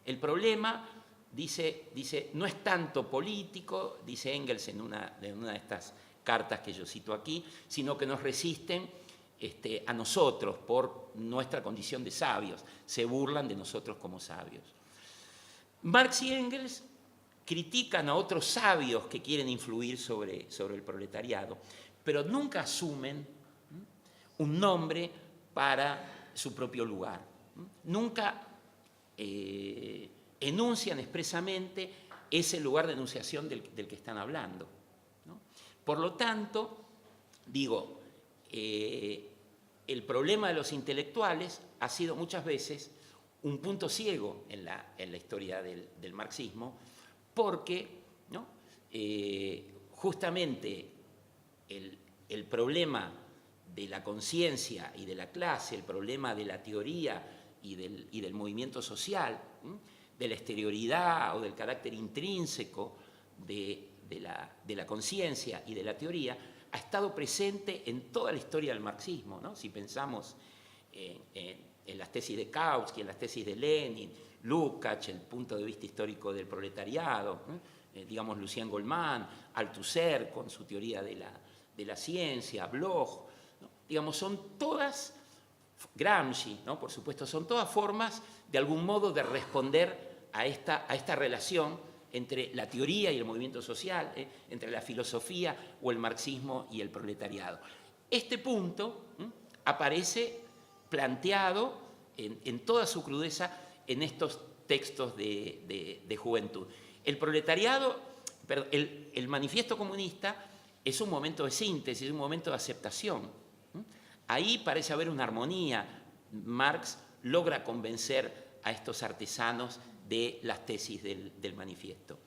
El problema, dice, no es tanto político, dice Engels en una de estas cartas que yo cito aquí, sino que nos resisten a nosotros por nuestra condición de sabios, se burlan de nosotros como sabios. Marx y Engels critican a otros sabios que quieren influir sobre el proletariado, pero nunca asumen un nombre para su propio lugar. Nunca enuncian expresamente ese lugar de enunciación del que están hablando, ¿no? Por lo tanto, digo, el problema de los intelectuales ha sido muchas veces un punto ciego en la historia del marxismo, porque, ¿no? Justamente el problema de la conciencia y de la clase, el problema de la teoría y del movimiento social, de la exterioridad o del carácter intrínseco de la conciencia y de la teoría, ha estado presente en toda la historia del marxismo, ¿no? Si pensamos en las tesis de Kautsky, en las tesis de Lenin, Lukács, el punto de vista histórico del proletariado, digamos Lucien Goldman, Althusser con su teoría de la ciencia, Bloch, ¿no? Digamos, son todas, Gramsci, ¿no? Por supuesto, son todas formas de algún modo de responder a esta relación entre la teoría y el movimiento social, entre la filosofía o el marxismo y el proletariado. Este punto aparece planteado en toda su crudeza en estos textos de juventud. El proletariado, el manifiesto comunista es un momento de síntesis, un momento de aceptación. Ahí parece haber una armonía. Marx logra convencer a estos artesanos de las tesis del manifiesto.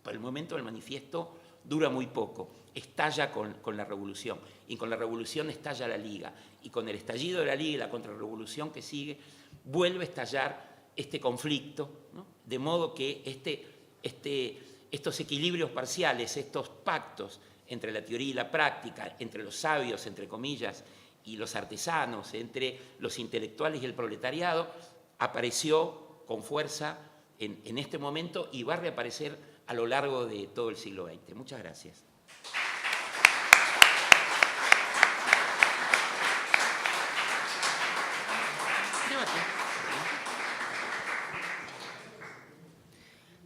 Por el momento el manifiesto dura muy poco, estalla con la revolución, y con la revolución estalla la Liga, y con el estallido de la Liga y la contrarrevolución que sigue, vuelve a estallar este conflicto, ¿no? De modo que estos equilibrios parciales, estos pactos entre la teoría y la práctica, entre los sabios, entre comillas, y los artesanos, entre los intelectuales y el proletariado, apareció con fuerza en este momento y va a reaparecer a lo largo de todo el siglo XX. Muchas gracias.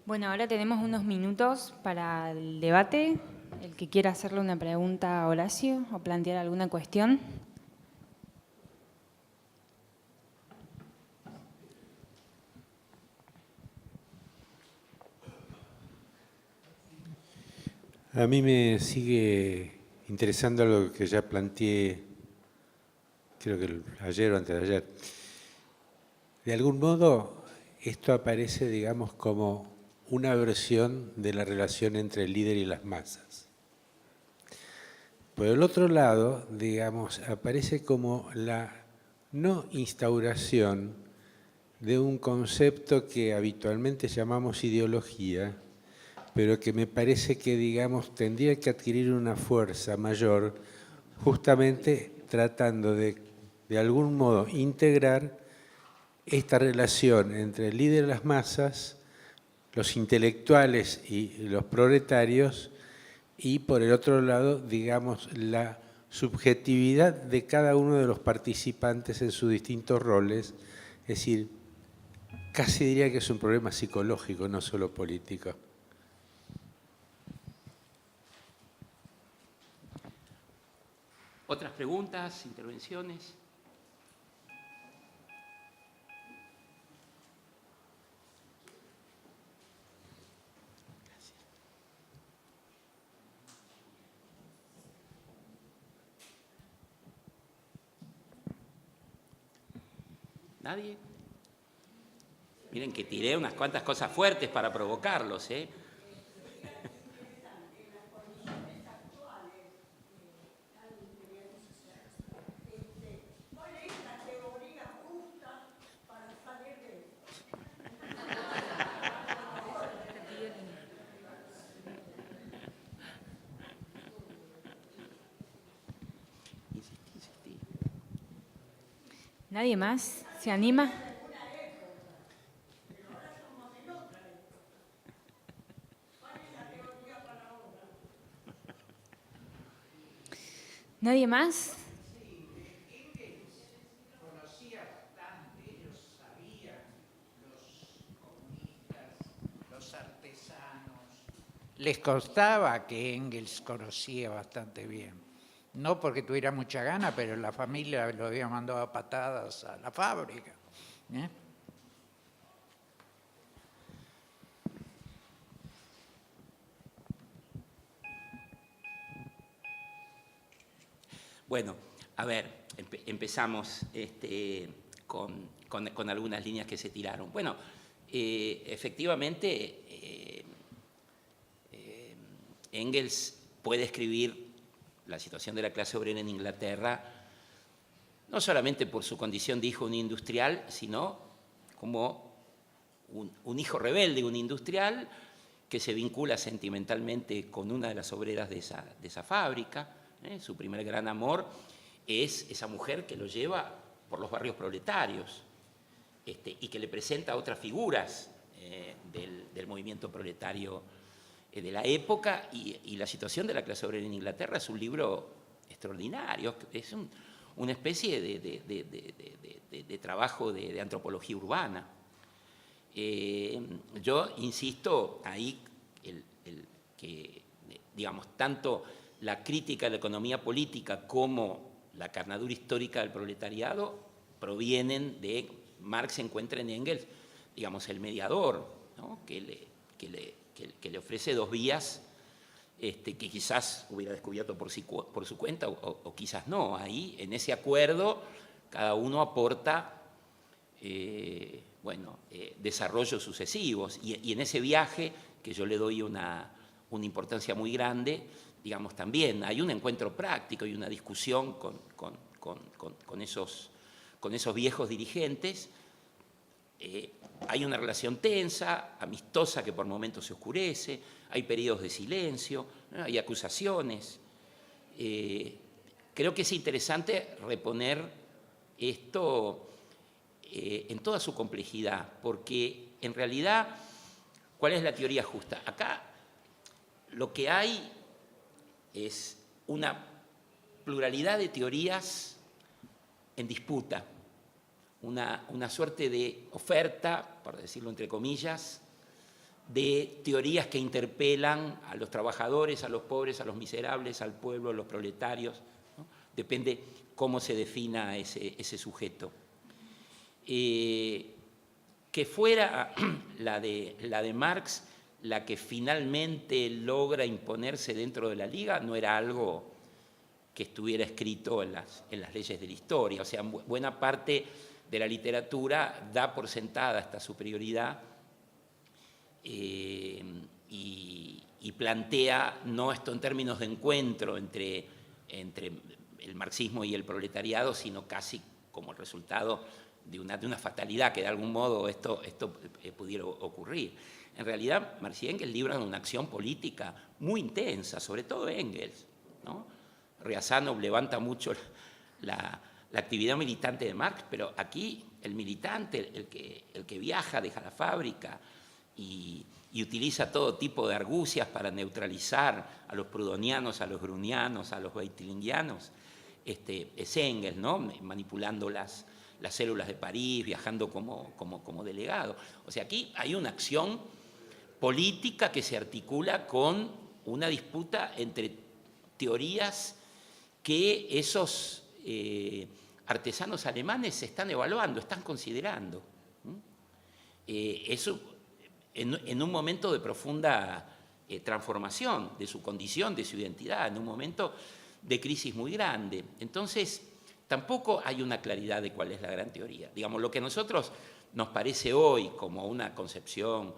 Bueno, ahora tenemos unos minutos para el debate. El que quiera hacerle una pregunta a Horacio o plantear alguna cuestión. A mí me sigue interesando lo que ya planteé, creo que ayer o antes de ayer. De algún modo, esto aparece, digamos, como una versión de la relación entre el líder y las masas. Por el otro lado, digamos, aparece como la no instauración de un concepto que habitualmente llamamos ideología, pero que me parece que, digamos, tendría que adquirir una fuerza mayor justamente tratando de algún modo, integrar esta relación entre el líder de las masas, los intelectuales y los proletarios, y por el otro lado, digamos, la subjetividad de cada uno de los participantes en sus distintos roles. Es decir, casi diría que es un problema psicológico, no solo político. ¿Otras preguntas, intervenciones? ¿Nadie? Miren que tiré unas cuantas cosas fuertes para provocarlos, ¿eh? Insistí. ¿Nadie más se anima? ¿Nadie más? Conocía bastante, ellos sabían, los comunistas, los artesanos. Les constaba que Engels conocía bastante bien. No porque tuviera mucha gana, pero la familia lo había mandado a patadas a la fábrica. Bueno, a ver, empezamos con algunas líneas que se tiraron. Bueno, efectivamente, Engels puede escribir la situación de la clase obrera en Inglaterra, no solamente por su condición de hijo de un industrial, sino como un hijo rebelde, un industrial que se vincula sentimentalmente con una de las obreras de esa fábrica. Su primer gran amor es esa mujer que lo lleva por los barrios proletarios y que le presenta a otras figuras del movimiento proletario de la época, y la situación de la clase obrera en Inglaterra es un libro extraordinario, es una especie de trabajo de antropología urbana. Yo insisto ahí que, digamos, tanto la crítica de la economía política como la carnadura histórica del proletariado provienen de Marx. Se encuentra en Engels, digamos, el mediador, ¿no? que le ofrece dos vías que quizás hubiera descubierto por su cuenta o quizás no. Ahí, en ese acuerdo, cada uno aporta desarrollos sucesivos, y en ese viaje, que yo le doy una importancia muy grande, digamos, también hay un encuentro práctico y una discusión con esos viejos dirigentes. Hay una relación tensa, amistosa, que por momentos se oscurece, hay periodos de silencio, ¿no? Hay acusaciones. Creo que es interesante reponer esto en toda su complejidad, porque en realidad, ¿cuál es la teoría justa? Acá lo que hay es una pluralidad de teorías en disputa, una suerte de oferta, por decirlo entre comillas, de teorías que interpelan a los trabajadores, a los pobres, a los miserables, al pueblo, a los proletarios, ¿no? Depende cómo se defina ese sujeto. Que fuera la de Marx la que finalmente logra imponerse dentro de la Liga, no era algo que estuviera escrito en las leyes de la historia. O sea, buena parte de la literatura da por sentada esta superioridad y plantea no esto en términos de encuentro entre el marxismo y el proletariado, sino casi como el resultado de una fatalidad, que de algún modo esto pudiera ocurrir. En realidad, Marx y Engels libran una acción política muy intensa, sobre todo Engels, ¿no? Riazanov levanta mucho la actividad militante de Marx, pero aquí el militante, el que viaja, deja la fábrica y utiliza todo tipo de argucias para neutralizar a los proudhonianos, a los grunianos, a los weitlинgianos, es Engels, ¿no? Manipulando las células de París, viajando como delegado. O sea, aquí hay una acción política que se articula con una disputa entre teorías que esos artesanos alemanes están evaluando, están considerando. Eso en un momento de profunda transformación de su condición, de su identidad, en un momento de crisis muy grande. Entonces, tampoco hay una claridad de cuál es la gran teoría. Digamos, lo que a nosotros nos parece hoy como una concepción,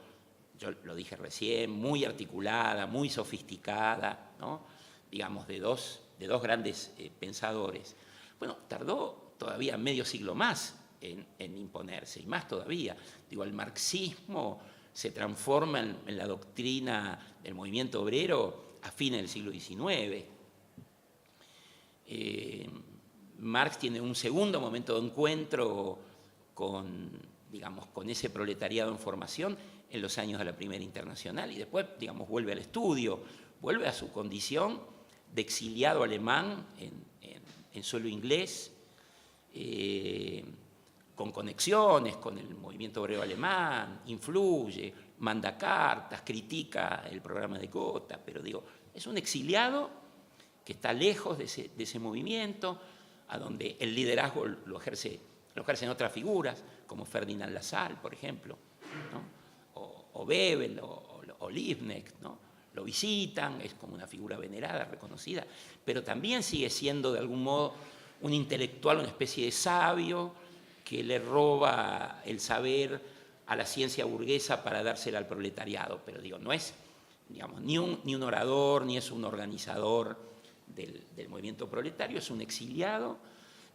yo lo dije recién, muy articulada, muy sofisticada, ¿no? Digamos, de dos grandes pensadores. Bueno, tardó todavía medio siglo más en imponerse, y más todavía. Digo, el marxismo se transforma en la doctrina del movimiento obrero a fines del siglo XIX. Marx tiene un segundo momento de encuentro con ese proletariado en formación en los años de la Primera Internacional, y después, digamos, vuelve al estudio, vuelve a su condición de exiliado alemán en suelo inglés, con conexiones con el movimiento obrero alemán, influye, manda cartas, critica el programa de Gotha, pero digo, es un exiliado que está lejos de ese movimiento, a donde el liderazgo lo ejercen otras figuras, como Ferdinand Lassalle, por ejemplo, ¿no? o Bebel, o Liebknecht, ¿no? Lo visitan, es como una figura venerada, reconocida, pero también sigue siendo de algún modo un intelectual, una especie de sabio que le roba el saber a la ciencia burguesa para dársela al proletariado. Pero digo, no es, digamos, ni un orador, ni es un organizador del movimiento proletario, es un exiliado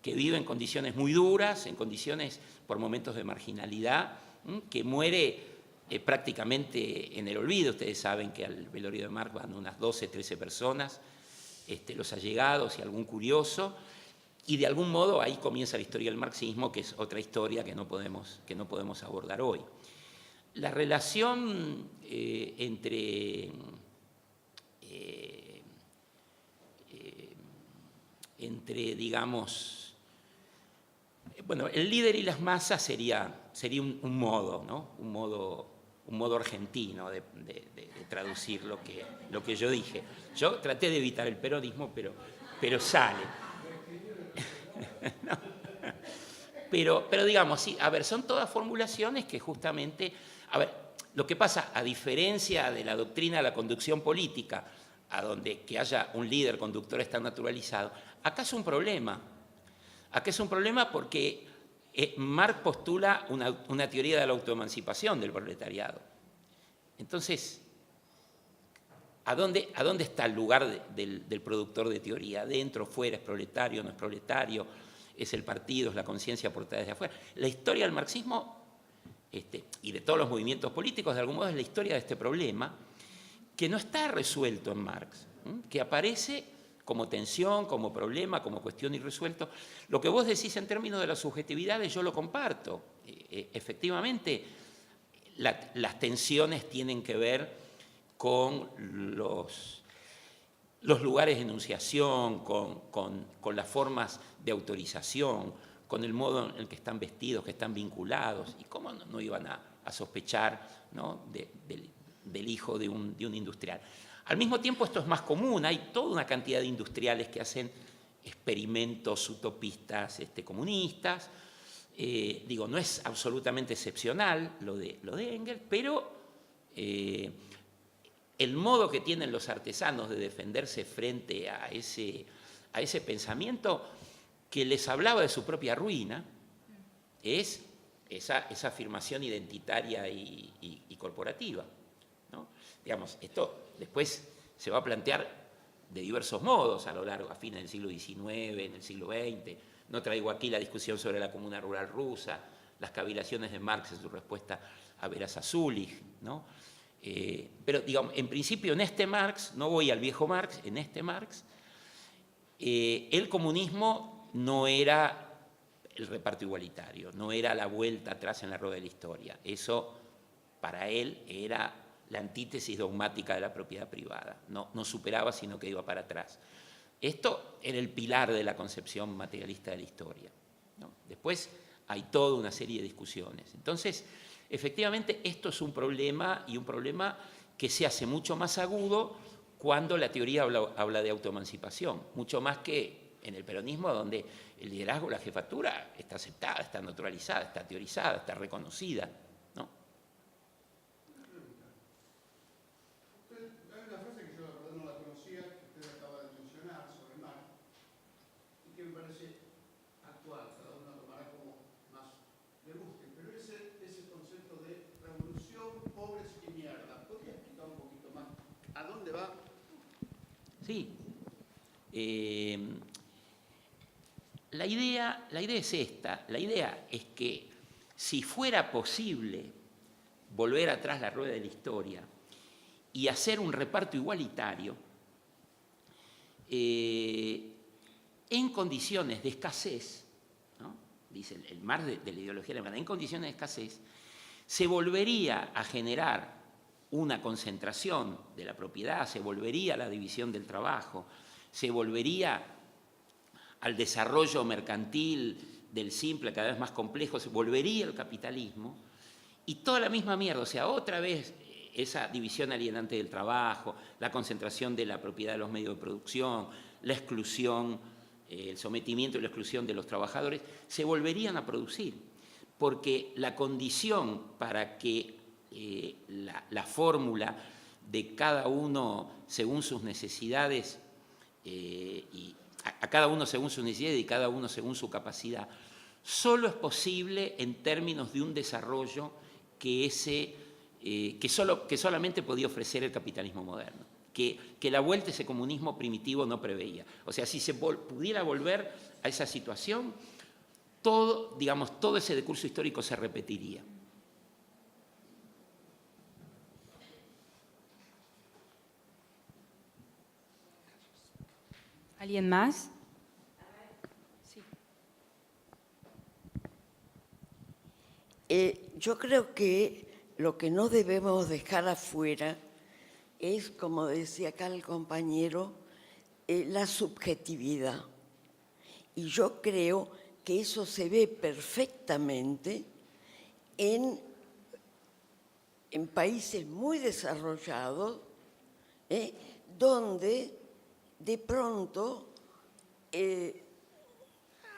que vive en condiciones muy duras, en condiciones por momentos de marginalidad, que muere prácticamente en el olvido. Ustedes saben que al velorio de Marx van unas 12, 13 personas, los allegados y algún curioso, y de algún modo ahí comienza la historia del marxismo, que es otra historia que no podemos abordar hoy. La relación entre, digamos, bueno, el líder y las masas sería un modo, ¿no? Un modo argentino de traducir lo que yo dije. Yo traté de evitar el peronismo, pero sale. No. Pero digamos, sí, a ver, son todas formulaciones que justamente, a ver, lo que pasa, a diferencia de la doctrina de la conducción política, a donde que haya un líder conductor está naturalizado, acá es un problema. Acá es un problema porque Marx postula una teoría de la autoemancipación del proletariado. Entonces, ¿a dónde está el lugar del productor de teoría? ¿Dentro, fuera, es proletario, no es proletario? ¿Es el partido, es la conciencia portada desde afuera? La historia del marxismo y de todos los movimientos políticos, de algún modo, es la historia de este problema que no está resuelto en Marx, que aparece como tensión, como problema, como cuestión irresuelto. Lo que vos decís en términos de las subjetividades, yo lo comparto. Efectivamente, las tensiones tienen que ver con los lugares de enunciación, con las formas de autorización, con el modo en el que están vestidos, que están vinculados, y cómo no iban a sospechar, ¿no? del hijo de un industrial. Al mismo tiempo, esto es más común, hay toda una cantidad de industriales que hacen experimentos utopistas comunistas. Digo, no es absolutamente excepcional lo de Engels, pero el modo que tienen los artesanos de defenderse frente a ese pensamiento que les hablaba de su propia ruina es esa afirmación identitaria y corporativa, ¿no? Digamos, esto después se va a plantear de diversos modos a lo largo, a fines del siglo XIX, en el siglo XX, No traigo aquí la discusión sobre la comuna rural rusa, las cavilaciones de Marx en su respuesta a Vera Zasulich, ¿no? Pero, digamos, en principio en este Marx, no voy al viejo Marx, en este Marx, el comunismo no era el reparto igualitario, no era la vuelta atrás en la rueda de la historia. Eso, para él, era la antítesis dogmática de la propiedad privada. No superaba, sino que iba para atrás. Esto era el pilar de la concepción materialista de la historia, ¿no? Después hay toda una serie de discusiones. Entonces, efectivamente, esto es un problema, y un problema que se hace mucho más agudo cuando la teoría habla de autoemancipación, mucho más que en el peronismo, donde el liderazgo, la jefatura está aceptada, está naturalizada, está teorizada, está reconocida, ¿no? Hay una frase que yo la verdad no la conocía, que usted acaba de mencionar, sobre Marx, y que me parece actual, cada uno la tomará como más le guste, pero ese concepto de revolución, pobres y mierda, ¿podría explicar un poquito más a dónde va? Sí. La idea es esta, la idea es que si fuera posible volver atrás la rueda de la historia y hacer un reparto igualitario, en condiciones de escasez, ¿no? Dice el Marx de la ideología alemana, en condiciones de escasez, se volvería a generar una concentración de la propiedad, se volvería a la división del trabajo, se volvería al desarrollo mercantil del simple, cada vez más complejo, se volvería al capitalismo, y toda la misma mierda, o sea, otra vez esa división alienante del trabajo, la concentración de la propiedad de los medios de producción, la exclusión, el sometimiento y la exclusión de los trabajadores, se volverían a producir, porque la condición para que la fórmula de cada uno según sus necesidades y a cada uno según sus necesidades y cada uno según su capacidad, solo es posible en términos de un desarrollo que solamente podía ofrecer el capitalismo moderno, que la vuelta a ese comunismo primitivo no preveía. O sea, si se pudiera volver a esa situación, todo ese decurso histórico se repetiría. ¿Alguien más? Yo creo que lo que no debemos dejar afuera es, como decía acá el compañero, la subjetividad. Y yo creo que eso se ve perfectamente en países muy desarrollados, donde de pronto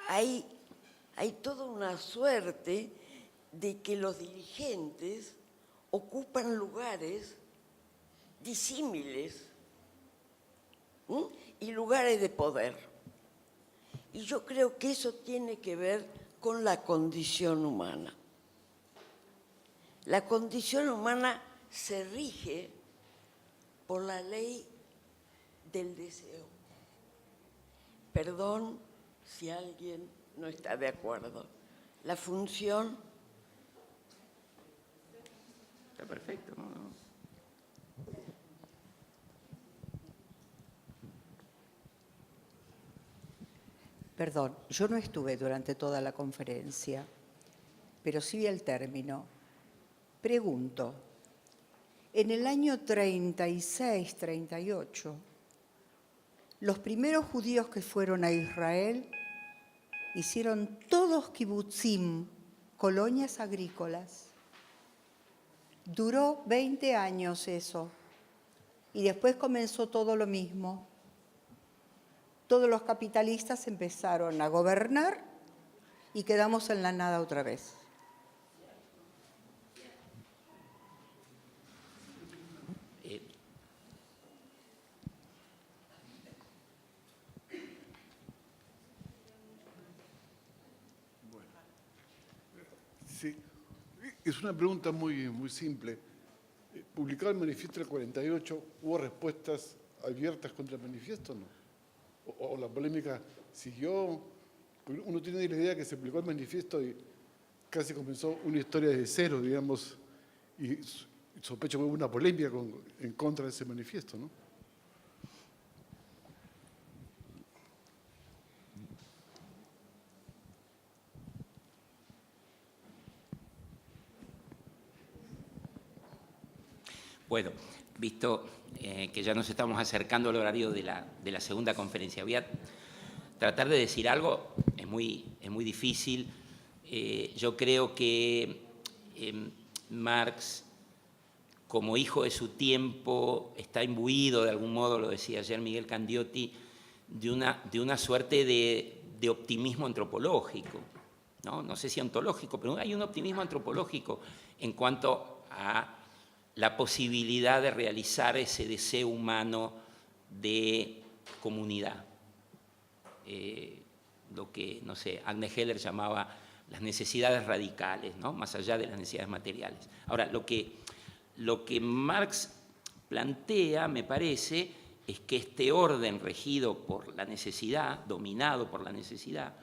hay toda una suerte de que los dirigentes ocupan lugares disímiles y lugares de poder. Y yo creo que eso tiene que ver con la condición humana. La condición humana se rige por la ley del deseo. Perdón si alguien no está de acuerdo. La función... Está perfecto, ¿no? Perdón, yo no estuve durante toda la conferencia, pero sí vi el término. Pregunto, en el año 36, 38, los primeros judíos que fueron a Israel hicieron todos kibutzim, colonias agrícolas. Duró 20 años eso, y después comenzó todo lo mismo. Todos los capitalistas empezaron a gobernar y quedamos en la nada otra vez. Sí, es una pregunta muy simple. Publicado el manifiesto del 48, ¿hubo respuestas abiertas contra el manifiesto o no? ¿O la polémica siguió? Uno tiene la idea que se publicó el manifiesto y casi comenzó una historia desde cero, digamos, y sospecho que hubo una polémica en contra de ese manifiesto, ¿no? Bueno, visto que ya nos estamos acercando al horario de la segunda conferencia, voy a tratar de decir algo, es muy difícil. Yo creo que Marx, como hijo de su tiempo, está imbuido, de algún modo, lo decía ayer Miguel Candiotti, de una suerte de optimismo antropológico, ¿no? No sé si ontológico, pero hay un optimismo antropológico en cuanto a la posibilidad de realizar ese deseo humano de comunidad. Lo que, no sé, Agnes Heller llamaba las necesidades radicales, ¿no? Más allá de las necesidades materiales. Ahora, lo que Marx plantea, me parece, es que este orden regido por la necesidad, dominado por la necesidad,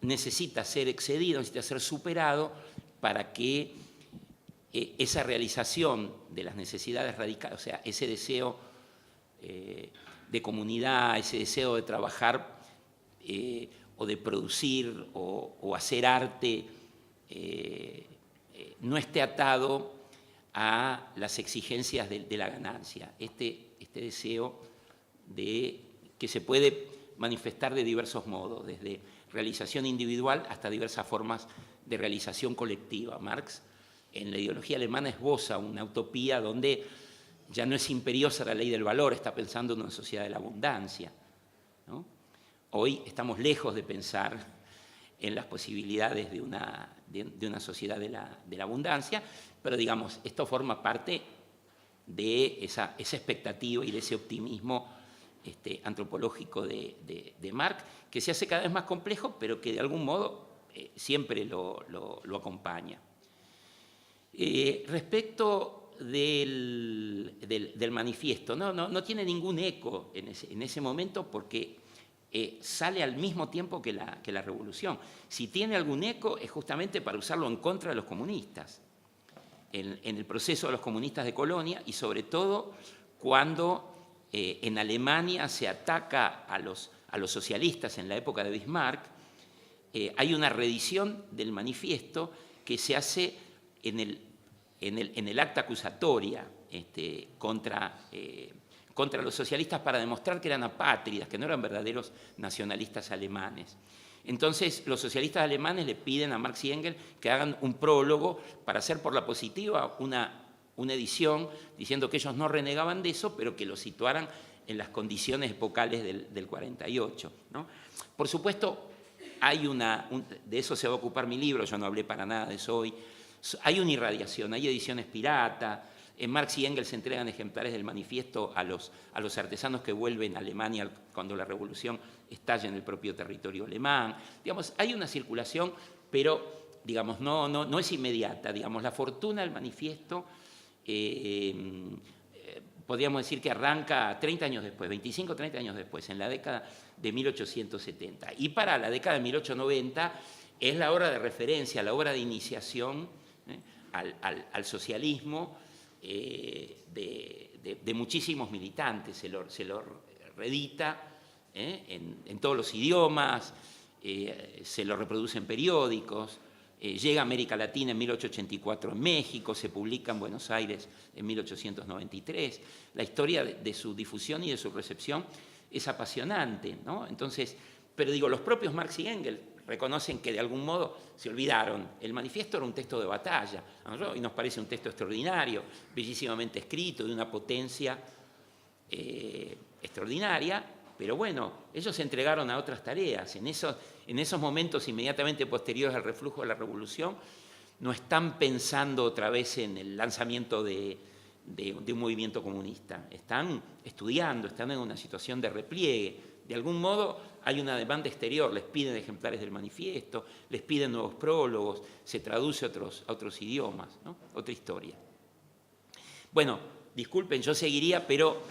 necesita ser excedido, necesita ser superado para que esa realización de las necesidades radicales, o sea, ese deseo de comunidad, ese deseo de trabajar o de producir o hacer arte, no esté atado a las exigencias de la ganancia. Este deseo que se puede manifestar de diversos modos, desde realización individual hasta diversas formas de realización colectiva. Marx, en la ideología alemana, esboza una utopía donde ya no es imperiosa la ley del valor, está pensando en una sociedad de la abundancia, ¿no? Hoy estamos lejos de pensar en las posibilidades de una sociedad de la abundancia, pero digamos, esto forma parte de esa expectativa y de ese optimismo antropológico de Marx, que se hace cada vez más complejo, pero que de algún modo siempre lo acompaña. Respecto del manifiesto, no tiene ningún eco en ese momento porque sale al mismo tiempo que la revolución. Si tiene algún eco es justamente para usarlo en contra de los comunistas, en el proceso de los comunistas de Colonia y sobre todo cuando en Alemania se ataca a los socialistas en la época de Bismarck. Hay una reedición del manifiesto que se hace en el acta acusatoria contra los socialistas para demostrar que eran apátridas, que no eran verdaderos nacionalistas alemanes. Entonces, los socialistas alemanes le piden a Marx y Engels que hagan un prólogo para hacer por la positiva una edición diciendo que ellos no renegaban de eso, pero que lo situaran en las condiciones epocales del 48, ¿no? Por supuesto, de eso se va a ocupar mi libro, yo no hablé para nada de eso hoy. Hay una irradiación, hay ediciones pirata. Marx y Engels entregan ejemplares del manifiesto a los artesanos que vuelven a Alemania cuando la revolución estalla en el propio territorio alemán. Digamos, hay una circulación, pero digamos, no es inmediata. Digamos, la fortuna del manifiesto podríamos decir que arranca 30 años después, 25 o 30 años después, en la década de 1870. Y para la década de 1890 es la obra de referencia, la obra de iniciación al socialismo de muchísimos militantes. Se lo reedita en todos los idiomas, se lo reproduce en periódicos, llega a América Latina en 1884 en México, se publica en Buenos Aires en 1893. La historia de su difusión y de su recepción es apasionante, ¿no? Entonces, pero digo, los propios Marx y Engels reconocen que de algún modo se olvidaron. El manifiesto era un texto de batalla, a nosotros nos parece un texto extraordinario, bellísimamente escrito, de una potencia extraordinaria, pero bueno, ellos se entregaron a otras tareas. En esos momentos inmediatamente posteriores al reflujo de la revolución, no están pensando otra vez en el lanzamiento de un movimiento comunista. Están estudiando, están en una situación de repliegue. De algún modo hay una demanda exterior, les piden ejemplares del manifiesto, les piden nuevos prólogos, se traduce a otros idiomas, ¿no? Otra historia. Bueno, disculpen, yo seguiría, pero